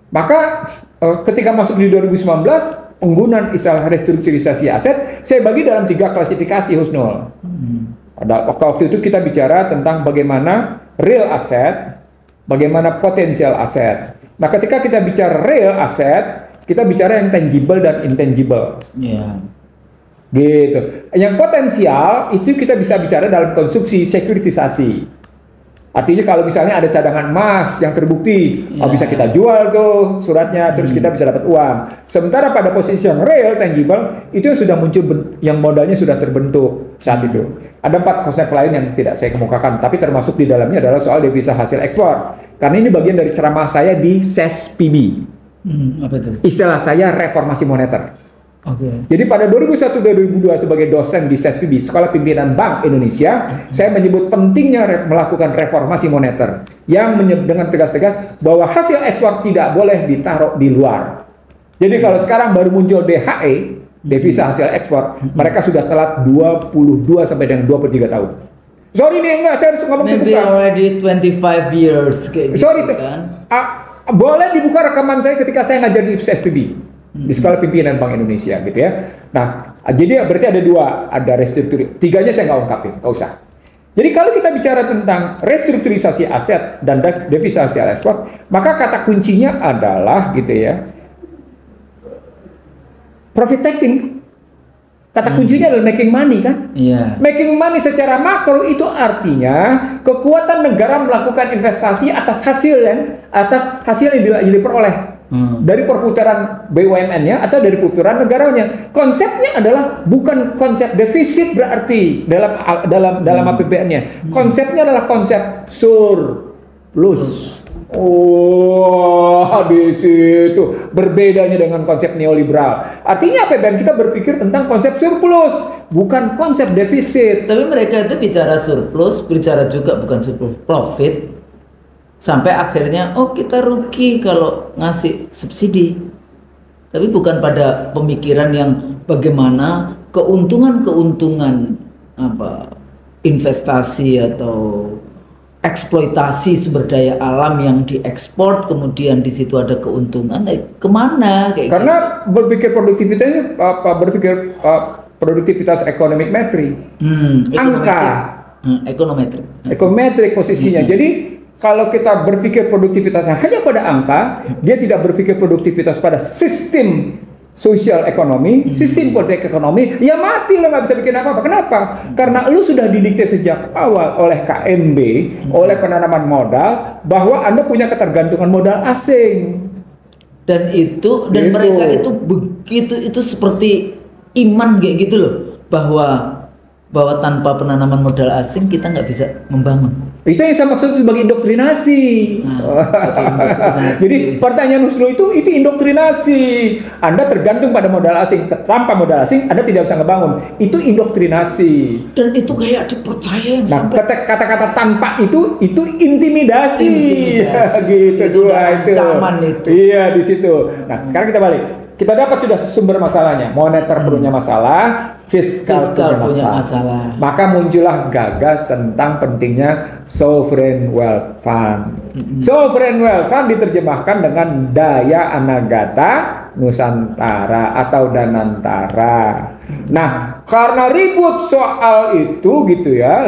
Maka ketika masuk di 2019, penggunaan istilah restrukturisasi aset saya bagi dalam 3 klasifikasi Husnul. Waktu itu kita bicara tentang bagaimana real aset, bagaimana potensial aset. Nah, ketika kita bicara real aset, kita bicara yang tangible dan intangible. Gitu. Yang potensial itu kita bisa bicara dalam konstruksi sekuritisasi. Artinya kalau misalnya ada cadangan emas yang terbukti, bisa kita jual tuh suratnya, terus kita bisa dapat uang. Sementara pada posisi yang real, tangible, itu yang sudah muncul, yang modalnya sudah terbentuk saat itu. Ada 4 konsep lain yang tidak saya kemukakan, tapi termasuk di dalamnya adalah soal devisa hasil ekspor. Karena ini bagian dari ceramah saya di SESPB. Apa itu? Istilah saya reformasi moneter. Jadi pada 2001-2002 sebagai dosen di SESPB, Sekolah Pimpinan Bank Indonesia, saya menyebut pentingnya melakukan reformasi moneter yang dengan tegas-tegas bahwa hasil ekspor tidak boleh ditaruh di luar. Jadi kalau sekarang baru muncul DHE, devisa hasil ekspor, mereka sudah telat 22 sampai dengan 23 tahun. Sorry nih, enggak, saya harus ngomong maybe already 25 years kayak gitu. Sorry, kan? Boleh dibuka rekaman saya ketika saya ngajar di SESPB. Di Sekolah Pimpinan Bank Indonesia gitu ya. Nah, jadi berarti ada 2, ada restrukturisasi. 3-nya saya nggak ungkapin, nggak usah. Jadi kalau kita bicara tentang restrukturisasi aset dan devisa hasil ekspor, maka kata kuncinya adalah gitu ya, profit taking. Kata kuncinya adalah making money kan? Making money secara makro itu artinya kekuatan negara melakukan investasi atas hasil yang diperoleh. Dari perputaran BUMN-nya atau dari perputaran negaranya. Konsepnya adalah bukan konsep defisit berarti dalam APBN-nya. Konsepnya adalah konsep surplus. di situ berbedanya dengan konsep neoliberal. Artinya APBN kita berpikir tentang konsep surplus, bukan konsep defisit. Tapi mereka itu bicara surplus, bicara juga bukan surplus, profit. Sampai akhirnya, oh kita rugi kalau ngasih subsidi. Tapi bukan pada pemikiran yang bagaimana keuntungan-keuntungan apa investasi atau eksploitasi sumber daya alam yang diekspor, kemudian di situ ada keuntungan, kemana? Kayak Karena berpikir produktivitasnya produktivitas economic metric, angka, ekonometrik posisinya. Jadi kalau kita berpikir produktivitasnya hanya pada angka, dia tidak berpikir produktivitas pada sistem sosial ekonomi, sistem politik ekonomi, ya mati lo nggak bisa bikin apa-apa. Kenapa? Karena lu sudah didikte sejak awal oleh KMB, oleh penanaman modal, bahwa Anda punya ketergantungan modal asing. Dan itu, dan mereka itu begitu, itu seperti iman kayak gitu loh, bahwa tanpa penanaman modal asing kita nggak bisa membangun. Itu yang saya maksud sebagai indoktrinasi. Jadi pertanyaan Nuslo itu indoktrinasi. Anda tergantung pada modal asing. Tanpa modal asing Anda tidak bisa ngebangun. Itu indoktrinasi. Dan itu kayak dipercaya Nah, sampai kata-kata tanpa itu intimidasi. Gitu gua itu. Ancaman itu. Iya, di situ. Nah, sekarang kita balik. Kita dapat sudah sumber masalahnya, moneter punya masalah, fiskal punya masalah. Maka muncullah gagas tentang pentingnya sovereign wealth fund. Sovereign wealth fund diterjemahkan dengan daya anagata Nusantara atau Danantara. Nah, karena ribut soal itu gitu ya,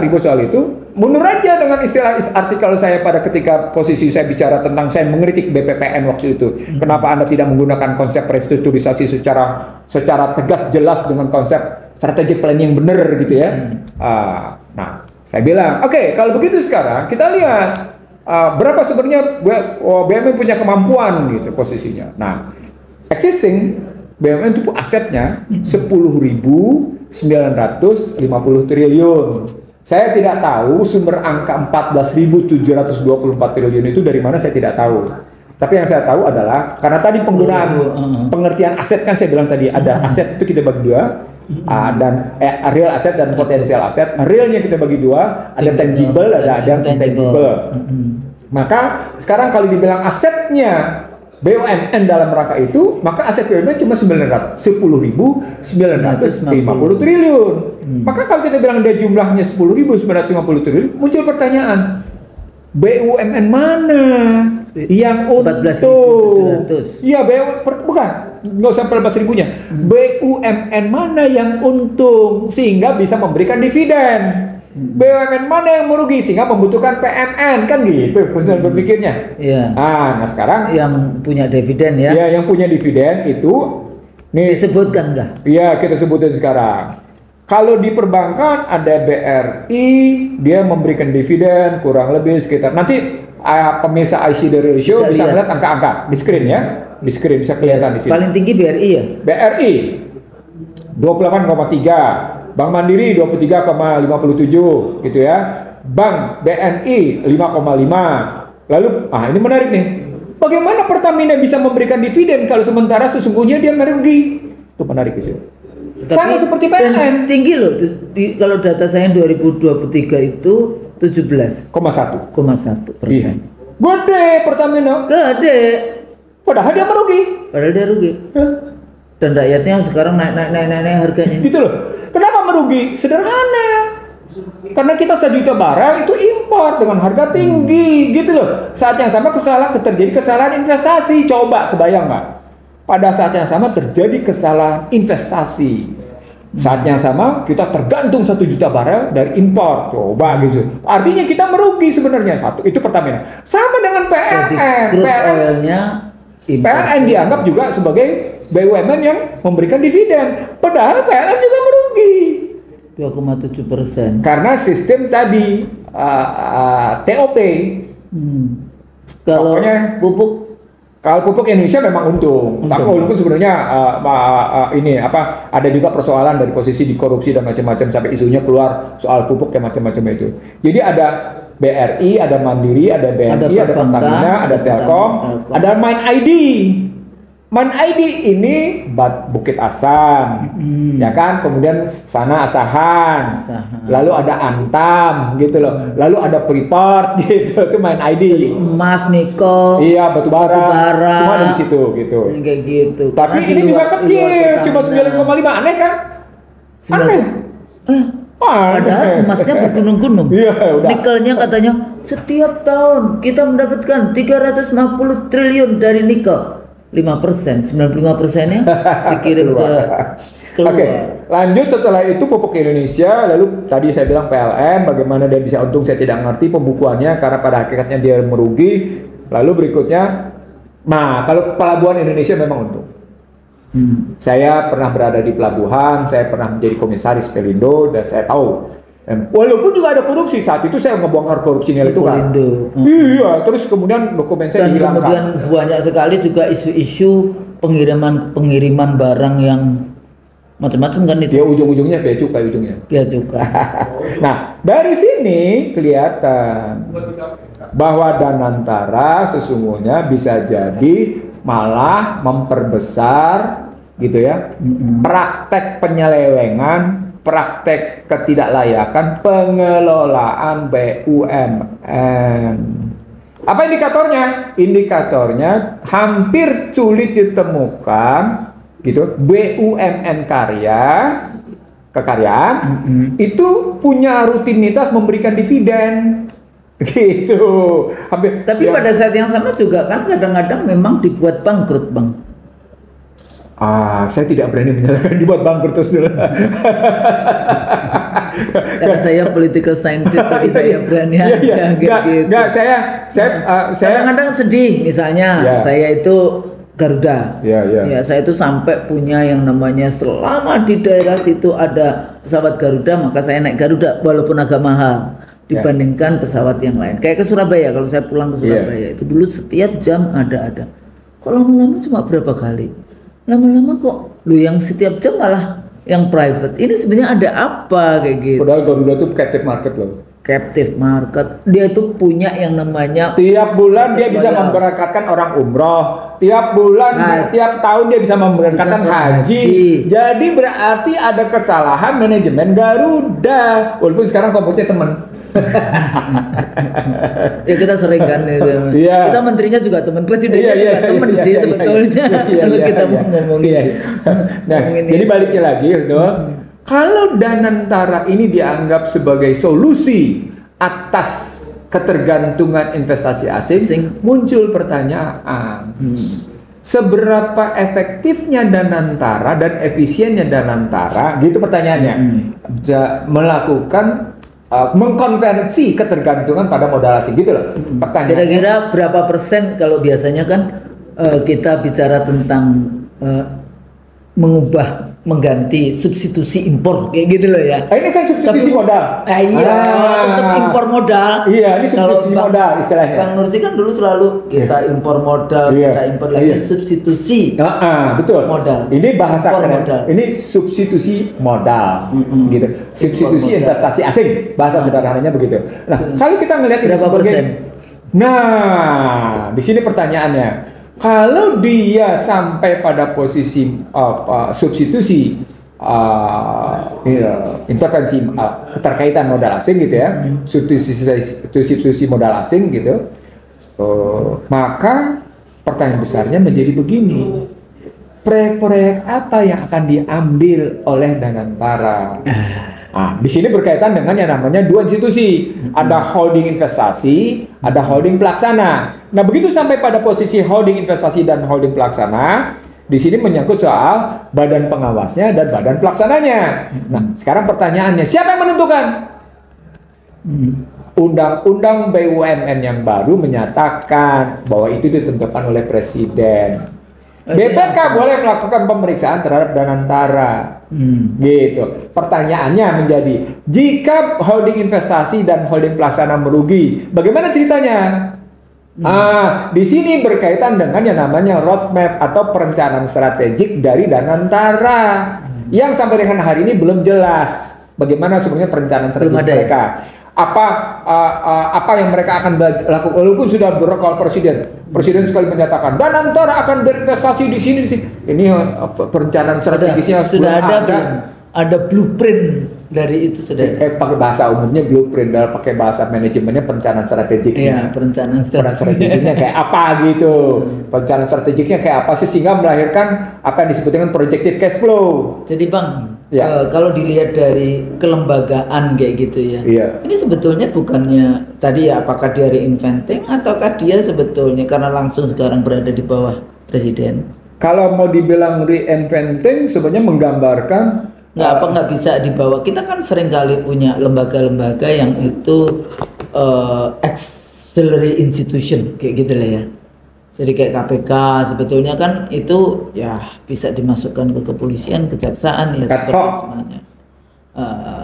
mundur aja dengan istilah artikel saya pada ketika posisi saya bicara tentang saya mengkritik BPPN waktu itu. Kenapa Anda tidak menggunakan konsep restrukturisasi secara tegas jelas dengan konsep strategic planning yang benar gitu ya. Nah, saya bilang, oke, kalau begitu sekarang kita lihat berapa sebenarnya BUMN punya kemampuan gitu posisinya. Nah, existing BUMN itu asetnya 10.950 triliun. Saya tidak tahu sumber angka 14.724 triliun itu dari mana, saya tidak tahu. Tapi yang saya tahu adalah karena tadi penggunaan pengertian aset kan saya bilang tadi ada aset itu kita bagi dua, dan real aset dan potensial aset. Realnya kita bagi dua, ada tangible, ada intangible. Maka sekarang kalau dibilang asetnya BUMN dalam rangka itu, maka aset BUMN cuma 10.950 triliun. Maka kalau kita bilang dia jumlahnya 10.950 triliun, muncul pertanyaan, BUMN mana yang untung? Iya, bukan, nggak usah 14.000-nya. BUMN mana yang untung sehingga bisa memberikan dividen? BUMN mana yang merugi sehingga membutuhkan PMN, kan gitu proses berpikirnya. Iya. Nah sekarang yang punya dividen ya. Iya, yang punya dividen itu nih disebutkan enggak? Iya, kita sebutin sekarang. Kalau di perbankan ada BRI, dia memberikan dividen kurang lebih sekitar, nanti pemirsa ICD ratio bisa melihat angka-angka di screen ya. Di screen bisa kelihatan di sini. Paling tinggi BRI ya? BRI 28,3, Bank Mandiri 23,57 gitu ya. Bank BNI 5,5. Lalu ini menarik nih. Bagaimana Pertamina bisa memberikan dividen kalau sementara sesungguhnya dia merugi? Itu menarik di sini. Sama seperti PLN. Tinggi loh. Kalau data saya 2023 itu 17,1%. Gede Pertamina. Gede. Padahal dia merugi. Dan rakyatnya sekarang naik harganya. Gitu loh. Kenapa merugi? Sederhana. Karena kita 1 juta barel itu impor dengan harga tinggi, gitu loh. Saat yang sama terjadi kesalahan investasi. Coba kebayang nggak? Pada saat yang sama terjadi kesalahan investasi. Saat yang sama kita tergantung 1 juta barel dari impor. Coba gitu. Artinya kita merugi sebenarnya. Satu, itu Pertamina. Sama dengan PLN. PLN dianggap juga sebagai BUMN yang memberikan dividen. Padahal PLN juga merugi. 2,7%. Karena sistem tadi TOP. Kalau pupuk Indonesia memang untung. Tapi walaupun sebenarnya ada juga persoalan dari posisi dikorupsi dan macam-macam sampai isunya keluar soal pupuk yang macam-macam itu. Jadi ada BRI, ada Mandiri, ada BNI, ada perbankan, Pertamina, ada Telkom, ada Mind ID. Mind ID ini Bukit Asam, ya kan? Kemudian sana Asahan, lalu ada Antam, gitu loh. Lalu ada Freeport, gitu. Itu Mind ID. Emas, nikel, Iya, batu bara, semua ada di situ, gitu. kayak gitu. Tapi Karena ini di juga luar- kecil, di luar cuma Pertamina. 9,5, aneh kan? Aneh. Padahal emasnya bergunung-gunung. Iya, udah. Nikelnya katanya setiap tahun kita mendapatkan 350 triliun dari nikel. 5%, 95%-nya dikirim ke keluar. Oke, lanjut setelah itu pupuk Indonesia, lalu tadi saya bilang PLN, bagaimana dia bisa untung saya tidak ngerti pembukuannya karena pada hakikatnya dia merugi. Lalu berikutnya, nah kalau pelabuhan Indonesia memang untung. Saya pernah berada di pelabuhan, saya pernah menjadi komisaris Pelindo dan saya tahu. Walaupun juga ada korupsi, saat itu saya ngebongkar korupsi nilai tukar. Iya, terus kemudian dokumen saya Dan dihilangkan. kemudian banyak sekali juga isu-isu pengiriman barang yang macam-macam kan itu. Dia ujung-ujungnya bea cukai ujungnya. Bea cukai. Nah, dari sini kelihatan bahwa Danantara sesungguhnya bisa jadi malah memperbesar gitu ya, praktek penyelewengan, praktek ketidaklayakan pengelolaan BUMN. Apa indikatornya? Indikatornya hampir sulit ditemukan gitu BUMN kekaryaan itu punya rutinitas memberikan dividen gitu. Hampir. Tapi ya. pada saat yang sama juga kan kadang-kadang memang dibuat bangkrut, Bang. Saya tidak berani menyatakan dibuat bangkrut terus dulu. Karena saya political scientist, jadi saya berani aja kayak gitu. Enggak, saya Kadang-kadang sedih, misalnya saya itu Garuda. Ya, saya itu sampai punya yang namanya selama di daerah situ ada pesawat Garuda, maka saya naik Garuda walaupun agak mahal dibandingkan pesawat yang lain. Kayak ke Surabaya, kalau saya pulang ke Surabaya itu dulu setiap jam ada. Kalau lama-lama cuma berapa kali? Lama-lama kok lu yang setiap jam malah yang private. Ini sebenarnya ada apa kayak gitu? Padahal Garuda itu captive market loh. Captive market, dia itu punya yang namanya tiap bulan dia bisa memberangkatkan orang umroh, tiap bulan tiap tahun dia bisa memberangkatkan haji. Jadi berarti ada kesalahan manajemen Garuda. Walaupun sekarang komputernya teman. Ya kita sering kan itu. Kita menterinya juga teman, presidennya juga teman sih sebetulnya. Kalau kita mau ngomongin. Nah, jadi baliknya lagi, kalau Danantara ini dianggap sebagai solusi atas ketergantungan investasi asing, muncul pertanyaan. Seberapa efektifnya Danantara dan efisiennya Danantara, gitu pertanyaannya, melakukan mengkonversi ketergantungan pada modal asing, gitu loh pertanyaannya. Kira-kira berapa persen kalau biasanya kan kita bicara tentang mengganti substitusi impor kayak gitu loh ya. Ini kan substitusi modal. Tetap impor modal. Iya, ini substitusi modal istilahnya. Bang Nursi kan dulu selalu kita impor modal, kita impor lagi substitusi. Betul. Modal. Ini bahasa keren. Modal. Ini substitusi modal, gitu. Substitusi investasi asing. Bahasa sederhananya begitu. Nah, kalau kita ngelihat ini sebagai, nah, di sini pertanyaannya. Kalau dia sampai pada posisi substitusi intervensi keterkaitan modal asing gitu ya, substitusi modal asing gitu, maka pertanyaan besarnya menjadi begini: proyek-proyek apa yang akan diambil oleh Danantara? Di sini berkaitan dengan yang namanya dua institusi, ada holding investasi, ada holding pelaksana. Nah, begitu sampai pada posisi holding investasi dan holding pelaksana, di sini menyangkut soal badan pengawasnya dan badan pelaksananya. Nah, sekarang pertanyaannya, siapa yang menentukan? Undang-undang BUMN yang baru menyatakan bahwa itu ditentukan oleh Presiden. BPK boleh melakukan pemeriksaan terhadap Danantara, gitu. Pertanyaannya menjadi, jika holding investasi dan holding pelaksana merugi, bagaimana ceritanya? Di sini berkaitan dengan yang namanya roadmap atau perencanaan strategik dari Danantara, yang sampai dengan hari ini belum jelas bagaimana sebenarnya perencanaan strategi mereka. apa yang mereka akan lakukan, walaupun sudah berkal presiden sekali menyatakan Danantara akan berinvestasi di sini. Ini perencanaan strategisnya sudah ada blueprint dari itu sudah pakai bahasa umumnya blueprint, dalam pakai bahasa manajemennya perencanaan strategiknya. Iya, perencanaan strategiknya kayak apa gitu. Perencanaan strategiknya kayak apa sih sehingga melahirkan apa yang disebut dengan projected cash flow. Jadi Bang, kalau dilihat dari kelembagaan kayak gitu ya. Ini sebetulnya bukannya tadi ya apakah dia reinventing ataukah dia sebetulnya karena langsung sekarang berada di bawah presiden? Kalau mau dibilang reinventing sebenarnya menggambarkan nggak bisa dibawa. Kita kan seringkali punya lembaga-lembaga yang itu auxiliary institution kayak gitu lah ya. Jadi kayak KPK sebetulnya kan itu ya bisa dimasukkan ke kepolisian, kejaksaan ya ad hoc.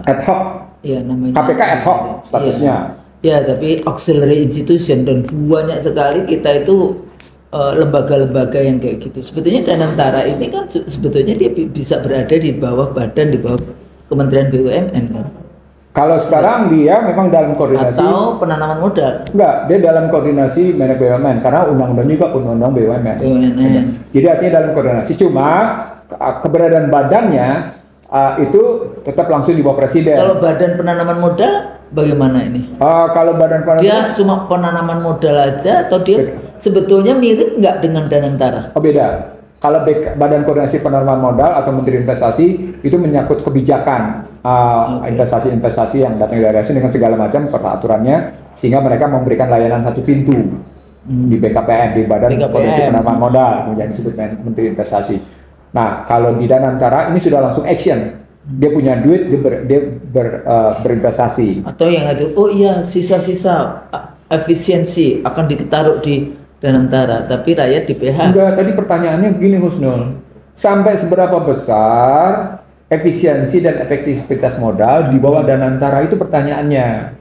Ad hoc. Ya namanya. KPK ad hoc statusnya. Ya, tapi auxiliary institution dan banyak sekali kita itu lembaga-lembaga yang kayak gitu. Sebetulnya Danantara ini kan sebetulnya dia bisa berada di bawah badan, di bawah Kementerian BUMN kan. Kalau sekarang dia memang dalam koordinasi atau penanaman modal. Enggak, dia dalam koordinasi Menko BUMN karena undang-undang juga undang-undang BUMN. Jadi artinya dalam koordinasi, cuma keberadaan badannya itu tetap langsung di bawah presiden. Kalau badan penanaman modal bagaimana ini? Kalau badan penanaman dia cuma penanaman modal aja atau dia sebetulnya mirip nggak dengan Danantara? Oh beda. Kalau Badan Koordinasi Penanaman Modal atau Menteri Investasi itu menyangkut kebijakan investasi-investasi yang datang dari asing dengan segala macam peraturannya sehingga mereka memberikan layanan satu pintu di BKPM, di Badan Koordinasi Penanaman Modal yang disebut Menteri Investasi. Nah kalau di Danantara ini sudah langsung action. Dia punya duit, dia berinvestasi. Atau yang itu, oh iya sisa-sisa efisiensi akan ditaruh di Danantara, tapi rakyat di PH. Enggak, tadi pertanyaannya begini Husnul. Sampai seberapa besar efisiensi dan efektivitas modal di bawah Danantara itu pertanyaannya.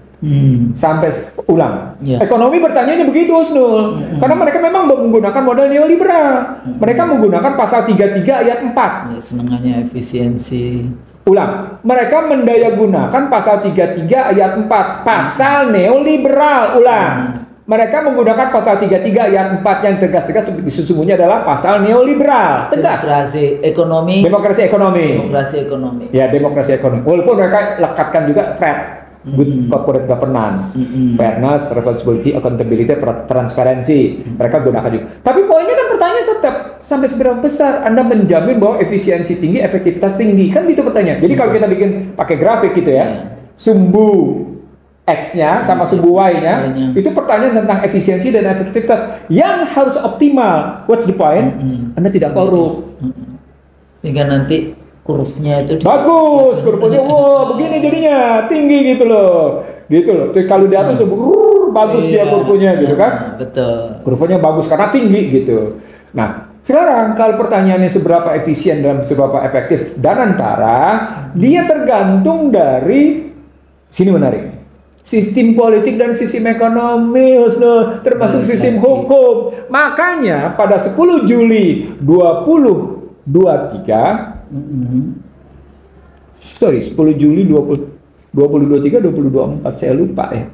Sampai ulang. Ekonomi bertanyanya begitu Husnul. Karena mereka memang menggunakan modal neoliberal. Mereka menggunakan pasal 33 ayat 4. Ya, senangannya efisiensi. Ulang, mereka mendayagunakan pasal 33 ayat 4, pasal neoliberal. Ulang. Mereka menggunakan pasal 33 ayat 4 yang tegas-tegas sesungguhnya adalah pasal neoliberal. Tegas. Demokrasi ekonomi. Demokrasi ekonomi. Demokrasi ekonomi. Ya, demokrasi ekonomi. Walaupun mereka lekatkan juga FRAD, Good Corporate Governance, Fairness, Responsibility, Accountability, Transparency. Mereka gunakan juga. Tapi poinnya kan pertanyaan tetap, sampai seberapa besar Anda menjamin bahwa efisiensi tinggi, efektivitas tinggi? Kan gitu pertanyaan. Jadi kalau kita bikin pakai grafik gitu ya, sumbu X-nya sama sumbu Y-nya, itu pertanyaan tentang efisiensi dan efektivitas yang harus optimal. What's the point? Anda tidak korup. Sehingga nanti kurvnya itu bagus, kurvanya begini jadinya tinggi gitu loh. Kalau di atas tuh bagus dia kurvanya gitu kan? Betul. Kurvanya bagus karena tinggi gitu. Nah, sekarang kalau pertanyaannya seberapa efisien dan seberapa efektif Danantara, dia tergantung dari sini menarik. Sistem politik dan sistem ekonomi, Husnul, termasuk sistem hukum. Makanya pada 10 Juli 2023, 10 Juli 2023, 2024, saya lupa ya.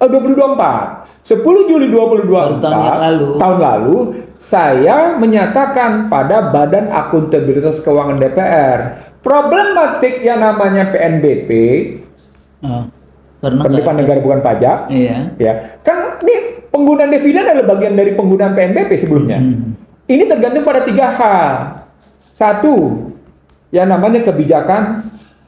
2024. 10 Juli 2024, tahun lalu, saya menyatakan pada Badan Akuntabilitas Keuangan DPR, problematik yang namanya PNBP, Penerimaan Negara Bukan Pajak, ya, kan ini penggunaan dividen adalah bagian dari penggunaan PNBP sebelumnya. Ini tergantung pada 3 hal. 1, yang namanya kebijakan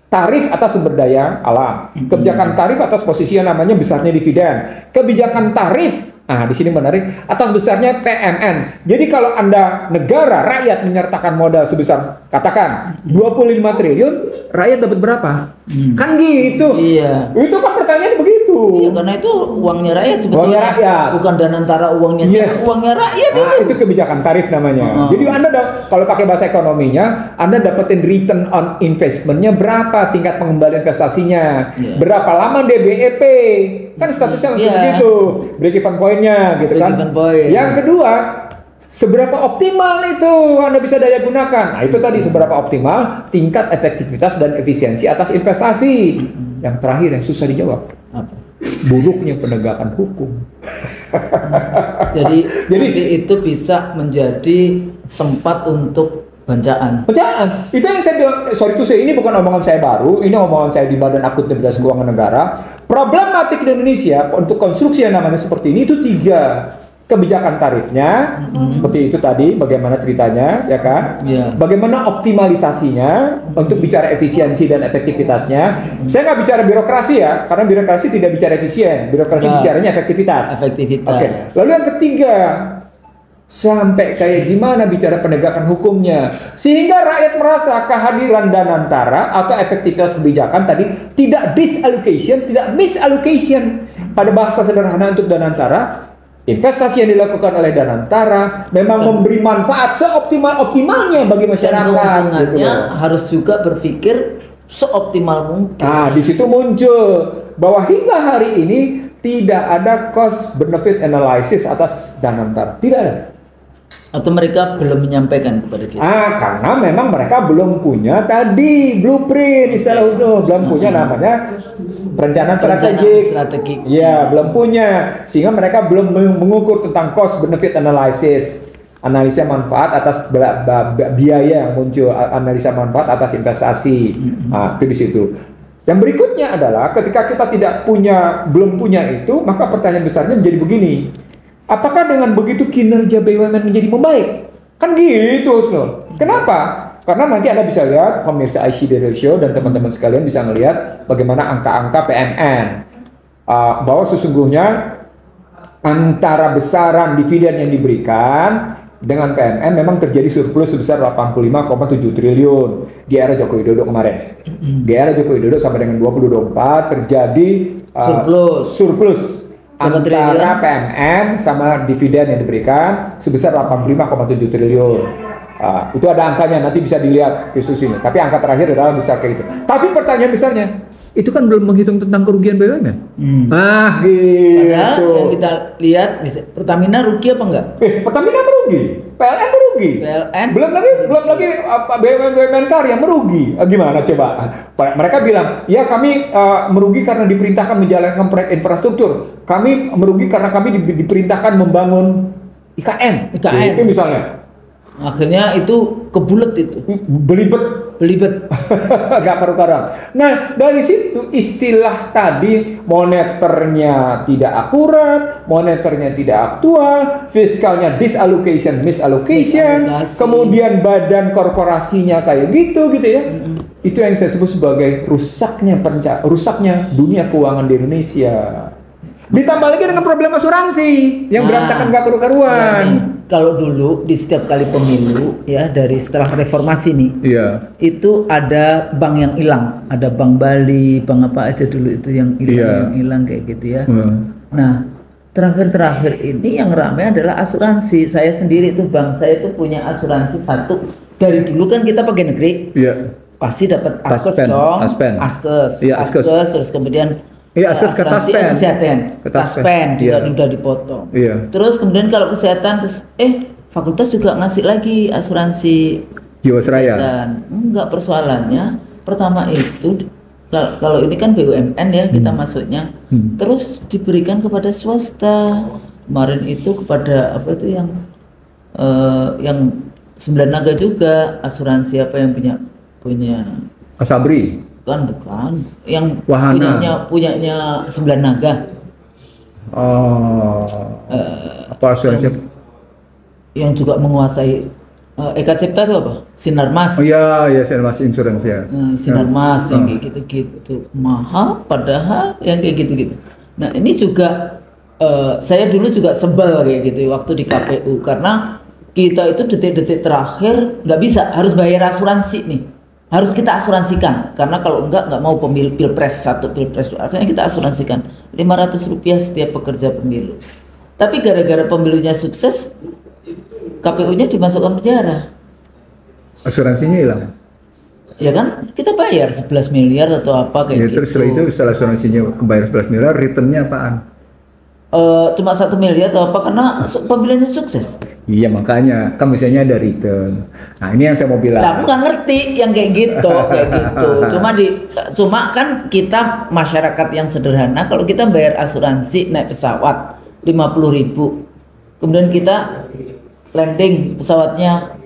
tarif atas sumber daya alam, kebijakan tarif atas posisi yang namanya besarnya dividen, kebijakan tarif, di sini menarik, atas besarnya PMN. Jadi kalau Anda negara, rakyat menyertakan modal sebesar katakan 25 triliun, rakyat dapat berapa? Kan gitu. Iya. Itu kan pertanyaannya begitu. Iya, karena itu uangnya rakyat sebetulnya. Uangnya rakyat. Bukan Danantara uangnya, uangnya rakyat itu kebijakan tarif namanya. Jadi Anda kalau pakai bahasa ekonominya, Anda dapetin return on investment-nya berapa, tingkat pengembalian investasinya, berapa lama DBEP. Kan statusnya langsung begitu. Break even point-nya gitu kan. Yang kedua, seberapa optimal itu Anda bisa daya gunakan. Nah, itu tadi seberapa optimal tingkat efektivitas dan efisiensi atas investasi. Yang terakhir yang susah dijawab. Apa? Buruknya penegakan hukum. Jadi nanti itu bisa menjadi tempat untuk bancaan. Itu yang saya bilang, sorry itu ini bukan omongan saya baru, ini omongan saya di Badan Akuntabilitas Keuangan Negara. Problematik di Indonesia untuk konstruksi yang namanya seperti ini itu 3. Kebijakan tarifnya, seperti itu tadi, bagaimana ceritanya, ya kan? Yeah. Bagaimana optimalisasinya untuk bicara efisiensi dan efektivitasnya. Saya nggak bicara birokrasi ya, karena birokrasi tidak bicara efisien, birokrasi bicaranya efektivitas. Oke. Lalu yang ketiga, sampai kayak gimana bicara penegakan hukumnya, sehingga rakyat merasa kehadiran Danantara atau efektivitas kebijakan tadi tidak disallocation, tidak misallocation. Pada bahasa sederhana untuk Danantara, investasi yang dilakukan oleh Danantara memang memberi manfaat seoptimal-optimalnya bagi masyarakat. Gitu. Harus juga berpikir seoptimal mungkin. Nah, di situ muncul bahwa hingga hari ini tidak ada cost benefit analysis atas Danantara. Tidak ada. Atau mereka belum menyampaikan kepada kita? Karena memang mereka belum punya tadi blueprint istilah Husnul, belum punya namanya perencanaan strategik. Ya, belum punya, sehingga mereka belum mengukur tentang cost benefit analysis, analisa manfaat atas biaya yang muncul, analisa manfaat atas investasi. Itu di situ. Yang berikutnya adalah ketika kita belum punya itu, maka pertanyaan besarnya menjadi begini. Apakah dengan begitu kinerja BUMN menjadi membaik? Kan gitu, Husnul. Kenapa? Karena nanti Anda bisa lihat, pemirsa ICD Ratio dan teman-teman sekalian bisa melihat bagaimana angka-angka PMN. Bahwa sesungguhnya antara besaran dividen yang diberikan dengan PMN memang terjadi surplus sebesar 85,7 triliun di era Joko Widodo kemarin. Di era Joko Widodo sampai dengan 2024 terjadi surplus. Antara PMN sama dividen yang diberikan sebesar 85,7 triliun. Itu ada angkanya, nanti bisa dilihat khusus ini. Tapi angka terakhir adalah bisa kayak gitu. Tapi pertanyaan besarnya, itu kan belum menghitung tentang kerugian BUMN. Gitu. Padahal yang kita lihat, Pertamina rugi apa enggak? Pertamina merugi, PLN merugi. Belum lagi BUMN karya merugi. Gimana coba? Mereka bilang, ya kami merugi karena diperintahkan menjalankan proyek infrastruktur. Kami merugi karena kami diperintahkan membangun IKN. Itu misalnya. Akhirnya itu kebulet itu. Belibet. Gak karu-karuan. Nah, dari situ istilah tadi moneternya tidak akurat, moneternya tidak aktual, fiskalnya disallocation, misallocation, kemudian badan korporasinya kayak gitu ya. Itu yang saya sebut sebagai rusaknya dunia keuangan di Indonesia. Ditambah lagi dengan problem asuransi yang berantakan gak karu-karuan. Kalau dulu di setiap kali pemilu ya dari setelah reformasi nih, itu ada bank yang hilang, ada bank Bali, bank apa aja dulu itu yang hilang kayak gitu ya. Nah terakhir ini yang ramai adalah asuransi. Saya sendiri tuh bank saya tuh punya asuransi satu. Dari dulu kan kita pakai negeri, pasti dapat Askes dong, Askes, terus kemudian Taspen juga udah dipotong. Terus kemudian kalau kesehatan terus fakultas juga ngasih lagi asuransi Jiwasraya. Enggak, persoalannya pertama itu kalau ini kan BUMN ya kita masuknya, terus diberikan kepada swasta. Kemarin itu kepada apa itu yang Sembilan Naga juga asuransi apa yang punya Asabri. Bukan yang Wahana. punyanya Sembilan Naga. Apa asuransi? Yang juga menguasai Eka Cipta itu apa? Sinarmas. Oh iya Sinarmas Insurance ya. Sinarmas yang kayak gitu-gitu mahal, padahal yang kayak gitu-gitu. Nah ini juga saya dulu juga sebel kayak gitu waktu di KPU karena kita itu detik-detik terakhir nggak bisa, harus bayar asuransi nih. Harus kita asuransikan karena kalau enggak mau pilpres 1 pilpres 2 akhirnya kita asuransikan Rp500 setiap pekerja pemilu. Tapi gara-gara pemilunya sukses KPU-nya dimasukkan penjara. Asuransinya hilang. Ya kan kita bayar 11 miliar atau apa kayak gitu. Terus setelah itu setelah asuransinya kebayar 11 miliar, returnnya apaan? cuma 1 miliar atau apa karena pemilihannya sukses. Iya makanya kan misalnya ada return. Nah ini yang saya mau bilang. Lah aku nggak ngerti yang kayak gitu, cuma kan kita masyarakat yang sederhana kalau kita bayar asuransi naik pesawat 50.000, kemudian kita landing pesawatnya.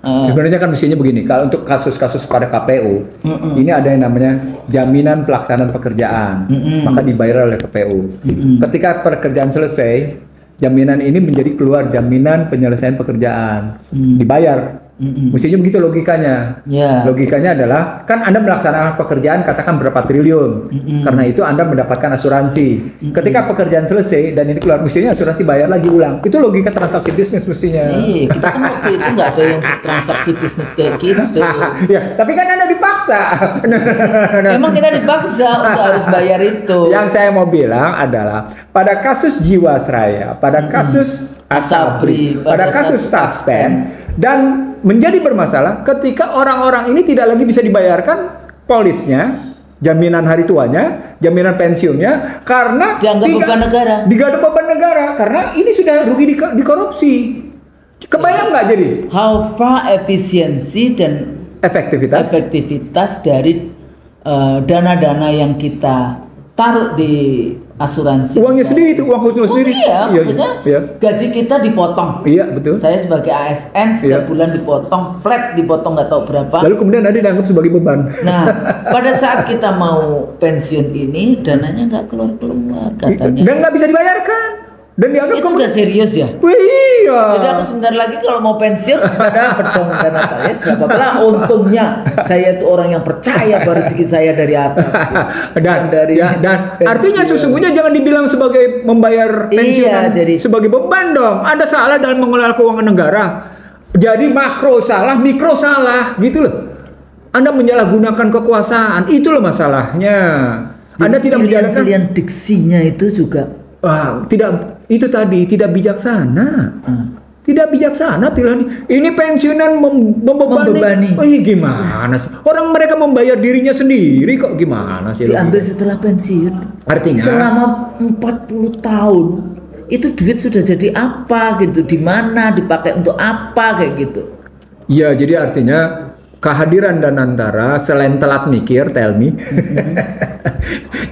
Sebenarnya kan mestinya begini, kalau untuk kasus-kasus pada KPU, ini ada yang namanya jaminan pelaksanaan pekerjaan, maka dibayar oleh KPU. Ketika pekerjaan selesai, jaminan ini menjadi keluar jaminan penyelesaian pekerjaan, dibayar. Mestinya begitu logikanya. Logikanya adalah, kan Anda melaksanakan pekerjaan katakan berapa triliun, karena itu Anda mendapatkan asuransi. Ketika pekerjaan selesai dan ini keluar, mestinya asuransi bayar lagi ulang. Itu logika transaksi bisnis mestinya. Iya, kita kan waktu itu nggak ada yang transaksi bisnis kayak gitu. Ya, tapi kan Anda dipaksa. Emang kita dipaksa untuk harus bayar itu. Yang saya mau bilang adalah pada kasus Jiwasraya, pada kasus Asabri, pada kasus Taspen, dan menjadi bermasalah ketika orang-orang ini tidak lagi bisa dibayarkan polisnya, jaminan hari tuanya, jaminan pensiunnya, karena dianggap beban negara. Dianggap beban negara karena ini sudah rugi di korupsi. Kebayang nggak jadi? How far efisiensi dan efektivitas dari dana-dana yang kita taruh di asuransi. Uangnya sendiri itu, uang khusus sendiri. Iya, maksudnya gaji kita dipotong. Iya, betul. Saya sebagai ASN setiap bulan dipotong, flat dipotong nggak tahu berapa. Lalu kemudian ada dianggap sebagai beban. Nah, pada saat kita mau pensiun ini, dananya nggak keluar-keluar katanya. Dan nggak bisa dibayarkan. Dan dianggap itu udah serius ya? Iya. Jadi aku sebentar lagi kalau mau pensiun dapat dong dana TAS, nggak apa-apa lah. Untungnya saya itu orang yang percaya bahwa rezeki saya dari atas. dan artinya sesungguhnya jangan dibilang sebagai membayar pensiun sebagai beban dong. Ada salah dalam mengelola keuangan negara. Jadi makro salah, mikro salah, gitu loh. Anda menyalahgunakan kekuasaan, itu loh masalahnya. Anda tidak menjalankan pilihan diksinya itu juga. Itu tadi tidak bijaksana. Tidak bijaksana pilihan ini pensiunan membebani. Gimana sih? Orang mereka membayar dirinya sendiri kok, gimana sih? Diambil setelah pensiun. Artinya selama 40 tahun itu duit sudah jadi apa gitu? Di mana dipakai untuk apa kayak gitu? Iya, jadi artinya kehadiran Danantara selain telat mikir, tell me,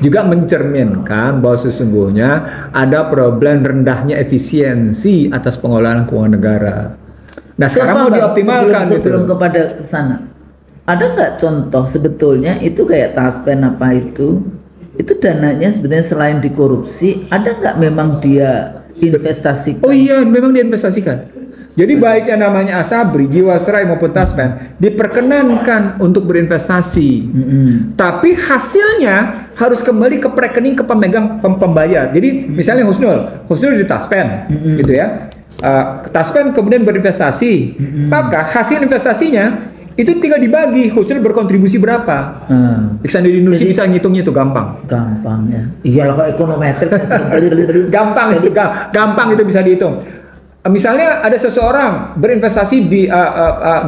juga mencerminkan bahwa sesungguhnya ada problem rendahnya efisiensi atas pengelolaan keuangan negara. Nah sekarang mau dioptimalkan sebelum kepada sana. Ada nggak contoh sebetulnya itu kayak Taspen apa itu dananya sebenarnya selain dikorupsi, ada nggak memang dia investasikan? Oh iya, memang diinvestasikan. Jadi baik yang namanya Asabri, Jiwasraya maupun Taspen diperkenankan untuk berinvestasi, tapi hasilnya harus kembali ke rekening ke pemegang pembayar. Jadi misalnya Husnul di Taspen, gitu ya. Taspen kemudian berinvestasi, maka hasil investasinya itu tinggal dibagi, Husnul berkontribusi berapa. Iksan di Indonesia bisa ngitungnya itu gampang ya. Iyalah kok ekonometrik. gampang itu bisa dihitung. Misalnya ada seseorang berinvestasi di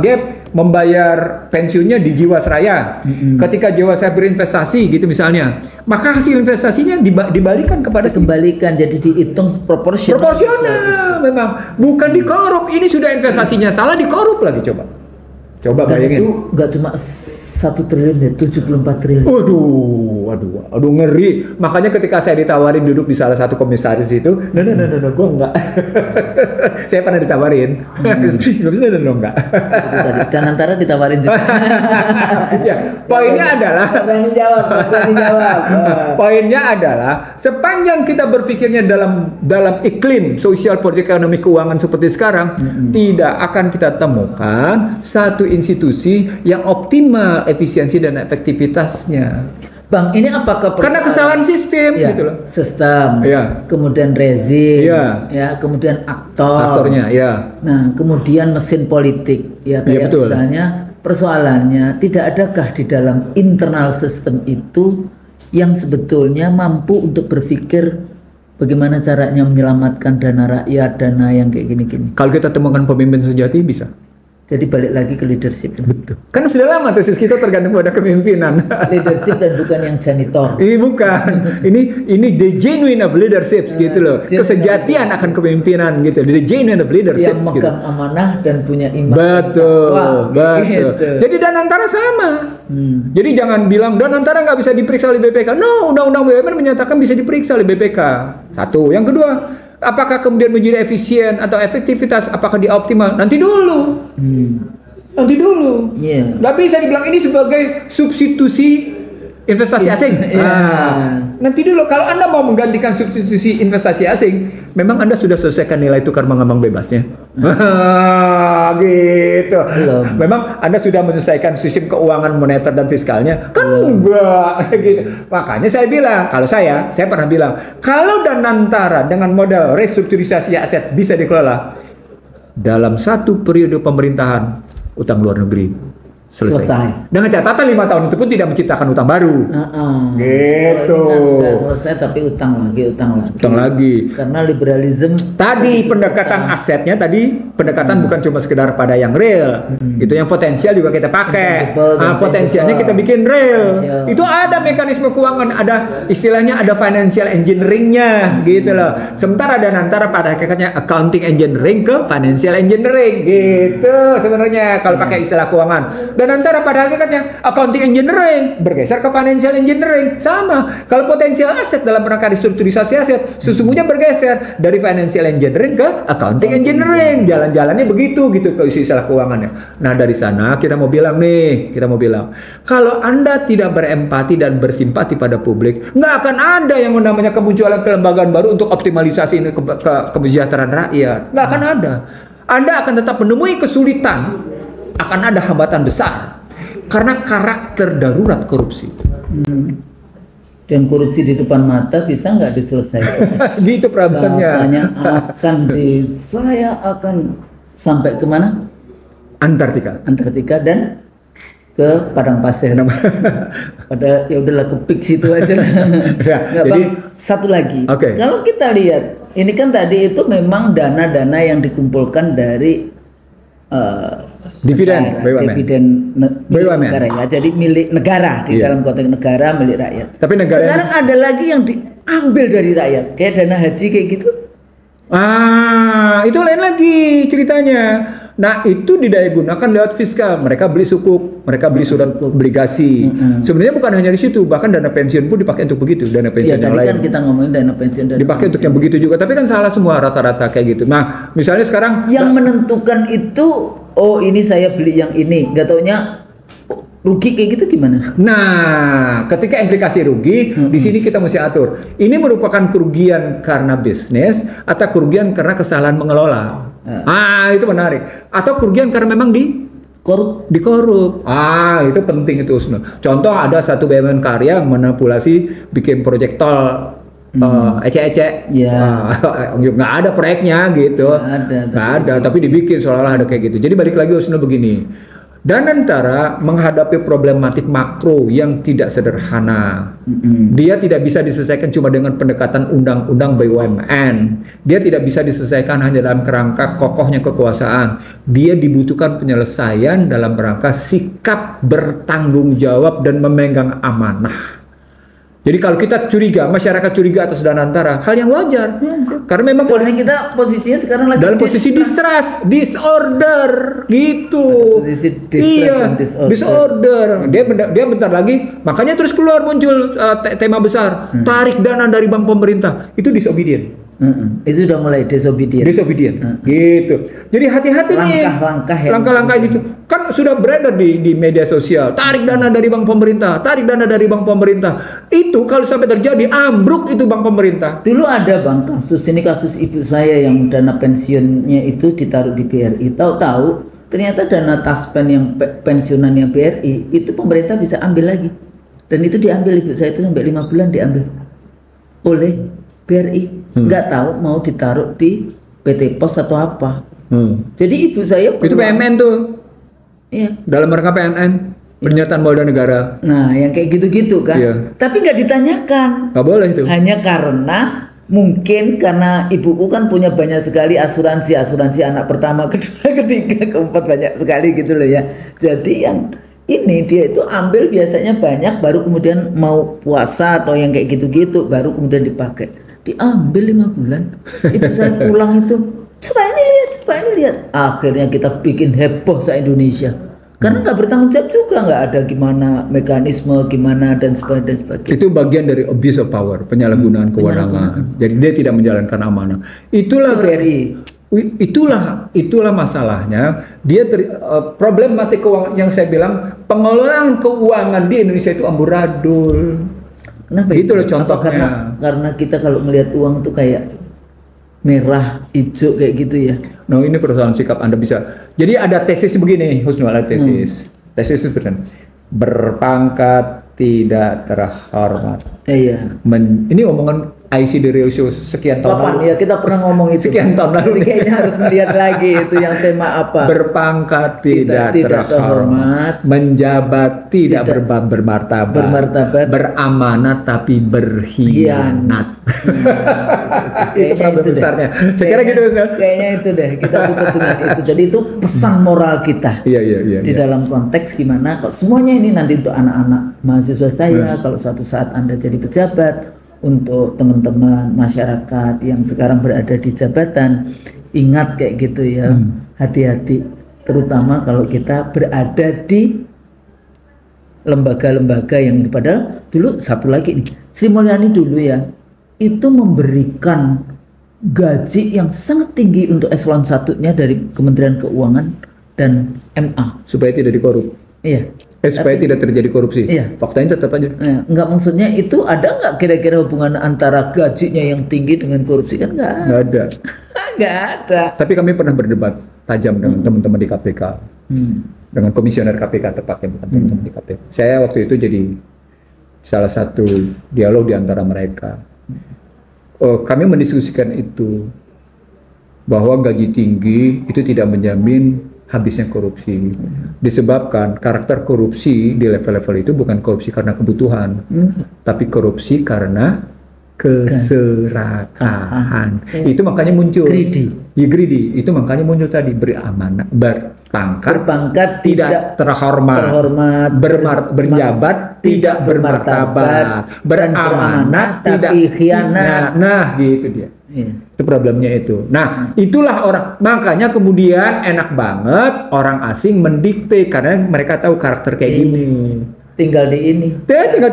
dia membayar pensiunnya di Jiwasraya. Ketika Jiwasraya berinvestasi gitu misalnya, maka hasil investasinya dibalikan kepada kembalikan, jadi dihitung proporsional. Proporsional memang, bukan dikorup. Ini sudah investasinya salah, dikorup lagi. Coba bayangin. Itu nggak cuma 1 triliun ya, 74 triliun. Waduh, ngeri. Makanya ketika saya ditawarin duduk di salah satu komisaris itu, gue enggak. Saya pernah ditawarin. Enggak. Dan antara ditawarin juga. Ya, poinnya adalah. Berani jawab. Poinnya adalah sepanjang kita berpikirnya dalam iklim sosial, politik, ekonomi, keuangan seperti sekarang, tidak akan kita temukan satu institusi yang optimal efisiensi dan efektivitasnya. Bang, ini apakah karena kesalahan sistem gitu loh. Sistem. Kemudian rezim, kemudian aktornya, Nah, kemudian mesin politik, kayak misalnya persoalannya tidak adakah di dalam internal sistem itu yang sebetulnya mampu untuk berpikir bagaimana caranya menyelamatkan dana rakyat, dana yang kayak gini-gini. Kalau kita temukan pemimpin sejati bisa. Jadi balik lagi ke leadership. Betul. Kan sudah lama tesis kita tergantung pada kepemimpinan. Leadership dan bukan yang janitor. Ini bukan. Ini the genuine of leadership gitu loh. Kesejatian akan kepemimpinan gitu. The genuine of leadership Yang gitu. megang amanah dan punya iman. Betul, Wah, betul. gitu. Jadi Danantara sama. Jadi jangan bilang Danantara nggak bisa diperiksa oleh BPK. No, Undang-Undang BUMN menyatakan bisa diperiksa oleh BPK. Satu. Yang kedua, apakah kemudian menjadi efisien atau efektivitas, apakah dia optimal? Nanti dulu. Nanti dulu. Iya. Nggak bisa dibilang ini sebagai substitusi investasi asing. Nanti dulu. Kalau Anda mau menggantikan substitusi investasi asing, memang Anda sudah selesaikan nilai tukar mengambang bebasnya. Gitu. Belum. Memang Anda sudah menyelesaikan sistem keuangan moneter dan fiskalnya? Kan enggak. Gitu. Makanya saya bilang, kalau saya pernah bilang, kalau Danantara dengan modal restrukturisasi aset bisa dikelola dalam satu periode pemerintahan, utang luar negeri selesai. Dengan catatan 5 tahun itu pun tidak menciptakan utang baru. Gitu. Nggak selesai tapi utang lagi. Karena liberalism Tadi pendekatan asetnya pendekatan bukan cuma sekedar pada yang real. Itu yang potensial juga kita pakai. Potensialnya kita bikin real. Itu ada mekanisme keuangan, ada istilahnya ada financial engineering-nya gitu loh. Sementara Danantara pada hakikatnya accounting engineering ke financial engineering gitu sebenarnya kalau pakai istilah keuangan. Dan antara pada hakikatnya accounting engineering bergeser ke financial engineering sama. Kalau potensial aset dalam rangka restrukturisasi aset sesungguhnya bergeser dari financial engineering ke accounting engineering. Jalan-jalannya begitu gitu ke istilah keuangannya. Nah dari sana kita mau bilang kalau Anda tidak berempati dan bersimpati pada publik, nggak akan ada yang namanya kemunculan kelembagaan baru untuk optimalisasi kesejahteraan rakyat. Nggak akan ada. Anda akan tetap menemui kesulitan. Akan ada hambatan besar karena karakter darurat korupsi. Dan korupsi di depan mata bisa nggak diselesaikan? Gitu problemnya. Saya akan sampai kemana? Antartika dan ke padang pasir. Pada ya udahlah ke pik situ aja. Jadi Bang, satu lagi. Kalau kita lihat ini kan tadi itu memang dana-dana yang dikumpulkan dari dividen negara ya, jadi milik negara di dalam konteks negara, milik rakyat. Tapi sekarang ada lagi yang diambil dari rakyat, kayak dana haji kayak gitu. Itu lain lagi ceritanya. Nah itu didaya gunakan lewat fiskal. Mereka beli sukuk, mereka beli surat obligasi. Sebenarnya bukan hanya di situ, bahkan dana pensiun pun dipakai untuk begitu. Dana pensiun yang lain. Kan kita ngomongin dana pensiun dipakai untuk yang begitu juga. Tapi kan salah semua rata-rata kayak gitu. Nah misalnya sekarang yang menentukan itu, ini saya beli yang ini, nggak taunya rugi kayak gitu gimana? Nah, ketika implikasi rugi, di sini kita mesti atur. Ini merupakan kerugian karena bisnis atau kerugian karena kesalahan mengelola. Itu menarik. Atau kerugian karena memang dikorup. Itu penting itu. Contoh ada satu BUMN karya manipulasi bikin proyek tol ecek-ecek. Nggak ada proyeknya gitu. Nggak ada, tapi dibikin seolah-olah ada kayak gitu. Jadi balik lagi Usno begini. Danantara menghadapi problematik makro yang tidak sederhana. Dia tidak bisa diselesaikan cuma dengan pendekatan undang-undang BUMN. Dia tidak bisa diselesaikan hanya dalam kerangka kokohnya kekuasaan. Dia dibutuhkan penyelesaian dalam rangka sikap bertanggung jawab dan memegang amanah. Jadi kalau kita curiga, masyarakat curiga atas Danantara, hal yang wajar. Karena memang soalnya kita posisinya sekarang lagi dalam posisi disorder gitu. Disorder. Dia bentar lagi, makanya terus muncul tema besar, tarik dana dari bank pemerintah. Itu disobedient. Itu sudah mulai disobedient. Gitu. Jadi hati-hati nih. Langkah-langkah itu kan sudah beredar di media sosial. Tarik dana dari bank pemerintah. Itu kalau sampai terjadi ambruk itu bank pemerintah. Dulu ada Bang kasus ibu saya yang dana pensiunnya itu ditaruh di BRI. Tahu-tahu ternyata dana taspen yang pensiunannya BRI itu pemerintah bisa ambil lagi. Dan itu diambil ibu saya itu sampai 5 bulan diambil oleh BRI. Nggak tahu mau ditaruh di PT Pos atau apa. Jadi ibu saya itu PMN tuh. Iya. Dalam rangka PNN. Pernyataan modal negara. Nah, yang kayak gitu-gitu kan. Tapi nggak ditanyakan. Nggak boleh itu. Hanya karena Mungkin karena ibuku kan punya banyak sekali asuransi anak pertama, kedua, ketiga, keempat, banyak sekali gitu loh ya. Jadi yang ini dia itu ambil biasanya banyak, baru kemudian mau puasa atau yang kayak gitu-gitu baru kemudian dipakai. Diambil 5 bulan. Itu saya pulang itu, coba ini lihat. Akhirnya kita bikin heboh se-Indonesia. Karena nggak bertanggung jawab juga, nggak ada gimana mekanisme gimana dan sebagainya. Itu bagian dari abuse of power, penyalahgunaan kewenangan. Jadi dia tidak menjalankan amanah. Itulah BRI. Itulah masalahnya. Dia problematik keuangan yang saya bilang, pengelolaan keuangan di Indonesia itu amburadul. Kenapa itu loh contohnya. Karena kita kalau melihat uang tuh kayak merah, hijau kayak gitu ya. Nah, ini persoalan sikap Anda bisa. Jadi ada tesis begini, Husnul, ada tesis. Tesis itu benar. Berpangkat tidak terhormat. Iya. Ini omongan IC The Real Show sekian tahun Kapan lalu. ya kita pernah ngomong itu. Sekian tahun lalu. Jadi kayaknya harus melihat lagi itu yang tema apa. Berpangkat tidak terhormat, menjabat tidak bermartabat, beramanat tapi berkhianat. Itu problem besarnya. Saya kira gitu, Ustaz. Kayaknya itu deh, kita tutup dengan itu. Jadi itu pesan moral kita. Iya. Di dalam konteks gimana kalau semuanya ini nanti untuk anak-anak mahasiswa saya, kalau suatu saat Anda jadi pejabat, untuk teman-teman masyarakat yang sekarang berada di jabatan, ingat kayak gitu ya, hati-hati, terutama kalau kita berada di lembaga-lembaga yang ini. Padahal dulu satu lagi nih, Sri Mulyani dulu ya, itu memberikan gaji yang sangat tinggi untuk eselon 1-nya dari Kementerian Keuangan dan MA supaya tidak dikorup. Iya. Supaya tidak terjadi korupsi. Iya. Faktanya tetap aja. Enggak, maksudnya itu ada nggak kira-kira hubungan antara gajinya yang tinggi dengan korupsi? Kan nggak ada. Nggak ada. Tapi kami pernah berdebat tajam dengan teman-teman di KPK, dengan komisioner KPK tepatnya, bukan teman-teman di KPK. Saya waktu itu jadi salah satu dialog di antara mereka. Kami mendiskusikan itu, bahwa gaji tinggi itu tidak menjamin habisnya korupsi. Disebabkan karakter korupsi di level-level itu bukan korupsi karena kebutuhan, tapi korupsi karena keserakahan. Itu makanya muncul greedy. Itu makanya muncul tadi, beramanat, berpangkat tidak terhormat, berjabat tidak bermartabat, beramanat tidak khianat. Nah, gitu dia. Itu problemnya itu. Nah, itulah orang, makanya kemudian enak banget orang asing mendikte karena mereka tahu karakter kayak gini. Tinggal di ini. Tinggal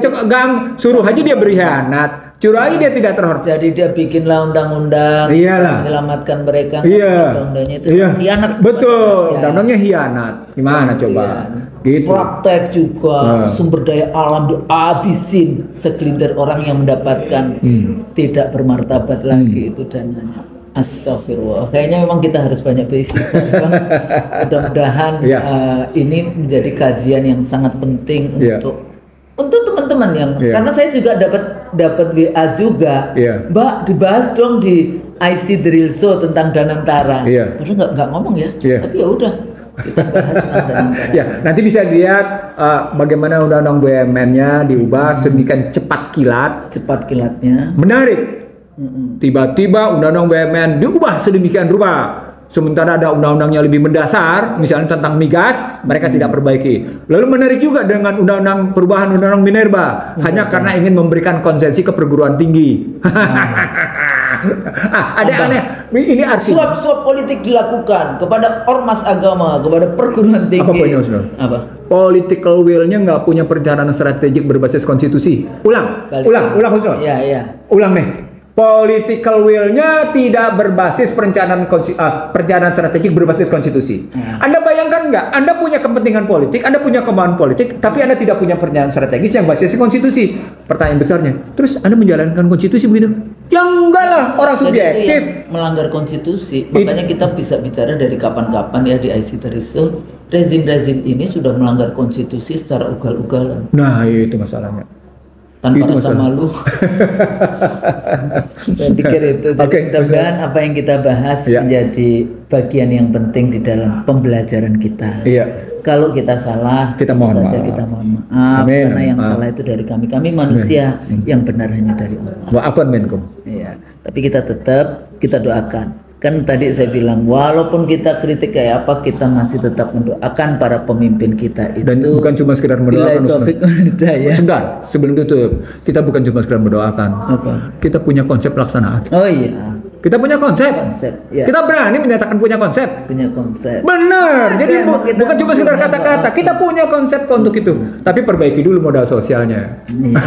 suruh aja dia berkhianat, suruh aja dia tidak terhormat. Jadi dia bikinlah undang-undang menyelamatkan mereka. Undang-undangnya itu khianat. Betul, undang-undangnya khianat. Gimana coba? Gitu. Praktek juga sumber daya alam dihabisin, segelintir orang yang mendapatkan tidak bermartabat lagi itu dananya. Astagfirullah. Kayaknya memang kita harus banyak beristighfar. Mudah-mudahan ini menjadi kajian yang sangat penting untuk teman-teman yang karena saya juga dapat WA juga. Mbak, dibahas dong di IC The Real Show tentang Danantara. Padahal nggak ngomong ya. Tapi ya udah. Kita bahas ya, nanti bisa lihat bagaimana undang-undang BUMN-nya diubah sedemikian cepat kilatnya. Menarik. Tiba-tiba undang-undang BUMN diubah sedemikian rupa. Sementara ada undang-undang yang lebih mendasar, misalnya tentang migas, mereka tidak perbaiki. Lalu menarik juga dengan undang-undang perubahan undang-undang Minerba, hanya karena ingin memberikan konsesi ke perguruan tinggi. Ada aneh. Ini artinya suap politik dilakukan kepada ormas agama, kepada perguruan tinggi. Apa poinnya, Ustaz? Apa? Political will-nya nggak punya perencanaan strategik berbasis konstitusi. Ulang, Ustaz. Iya. Ulang nih. Political will-nya tidak berbasis perencanaan strategik berbasis konstitusi. Anda bayangkan nggak? Anda punya kepentingan politik, Anda punya kemauan politik, tapi Anda tidak punya perencanaan strategis yang basis konstitusi. Pertanyaan besarnya, terus Anda menjalankan konstitusi begitu? Ya enggak lah, orang subjektif. Melanggar konstitusi. Makanya kita bisa bicara dari kapan-kapan ya di IC The Real Show, rezim-rezim ini sudah melanggar konstitusi secara ugal-ugalan. Nah, itu masalahnya. Tanpa rasa malu. Saya pikir itu. Mudah-mudahan apa yang kita bahas menjadi bagian yang penting di dalam pembelajaran kita. Iya. Kalau kita salah, Kita mohon saja maaf. kita mohon maaf, Amin. karena yang Maaf. salah itu dari kami. Kami manusia, yang benar hanya dari Allah. Wa'afan minkum. Iya. Tapi kita tetap kita doakan. Kan tadi saya bilang, walaupun kita kritik kayak apa, kita masih tetap mendoakan para pemimpin kita itu. Dan bukan cuma sekedar mendoakan, Billahi taufiq wal hidayah. Sebentar, sebelum itu kita bukan cuma sekedar mendoakan. Apa? Kita punya konsep pelaksanaan. Oh iya, Kita punya konsep. konsep. Ya. Kita berani menyatakan punya konsep. Punya konsep. Benar. Jadi Emang kita bukan cuma sekedar punya kata-kata. Kita punya konsep untuk itu. Tapi perbaiki dulu modal sosialnya. Iya.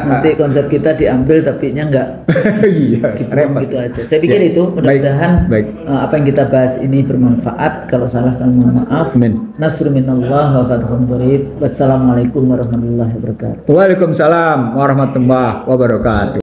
Nanti konsep kita diambil tapi nya enggak Iya, repot. gitu aja. Saya pikir Ya. itu mudah-mudahan Baik. apa yang kita bahas ini bermanfaat. Kalau salah kami mohon maaf. Amin. Nasrul minallah wa fathun qarib. Wassalamualaikum warahmatullahi wabarakatuh. Waalaikumsalam warahmatullahi wabarakatuh.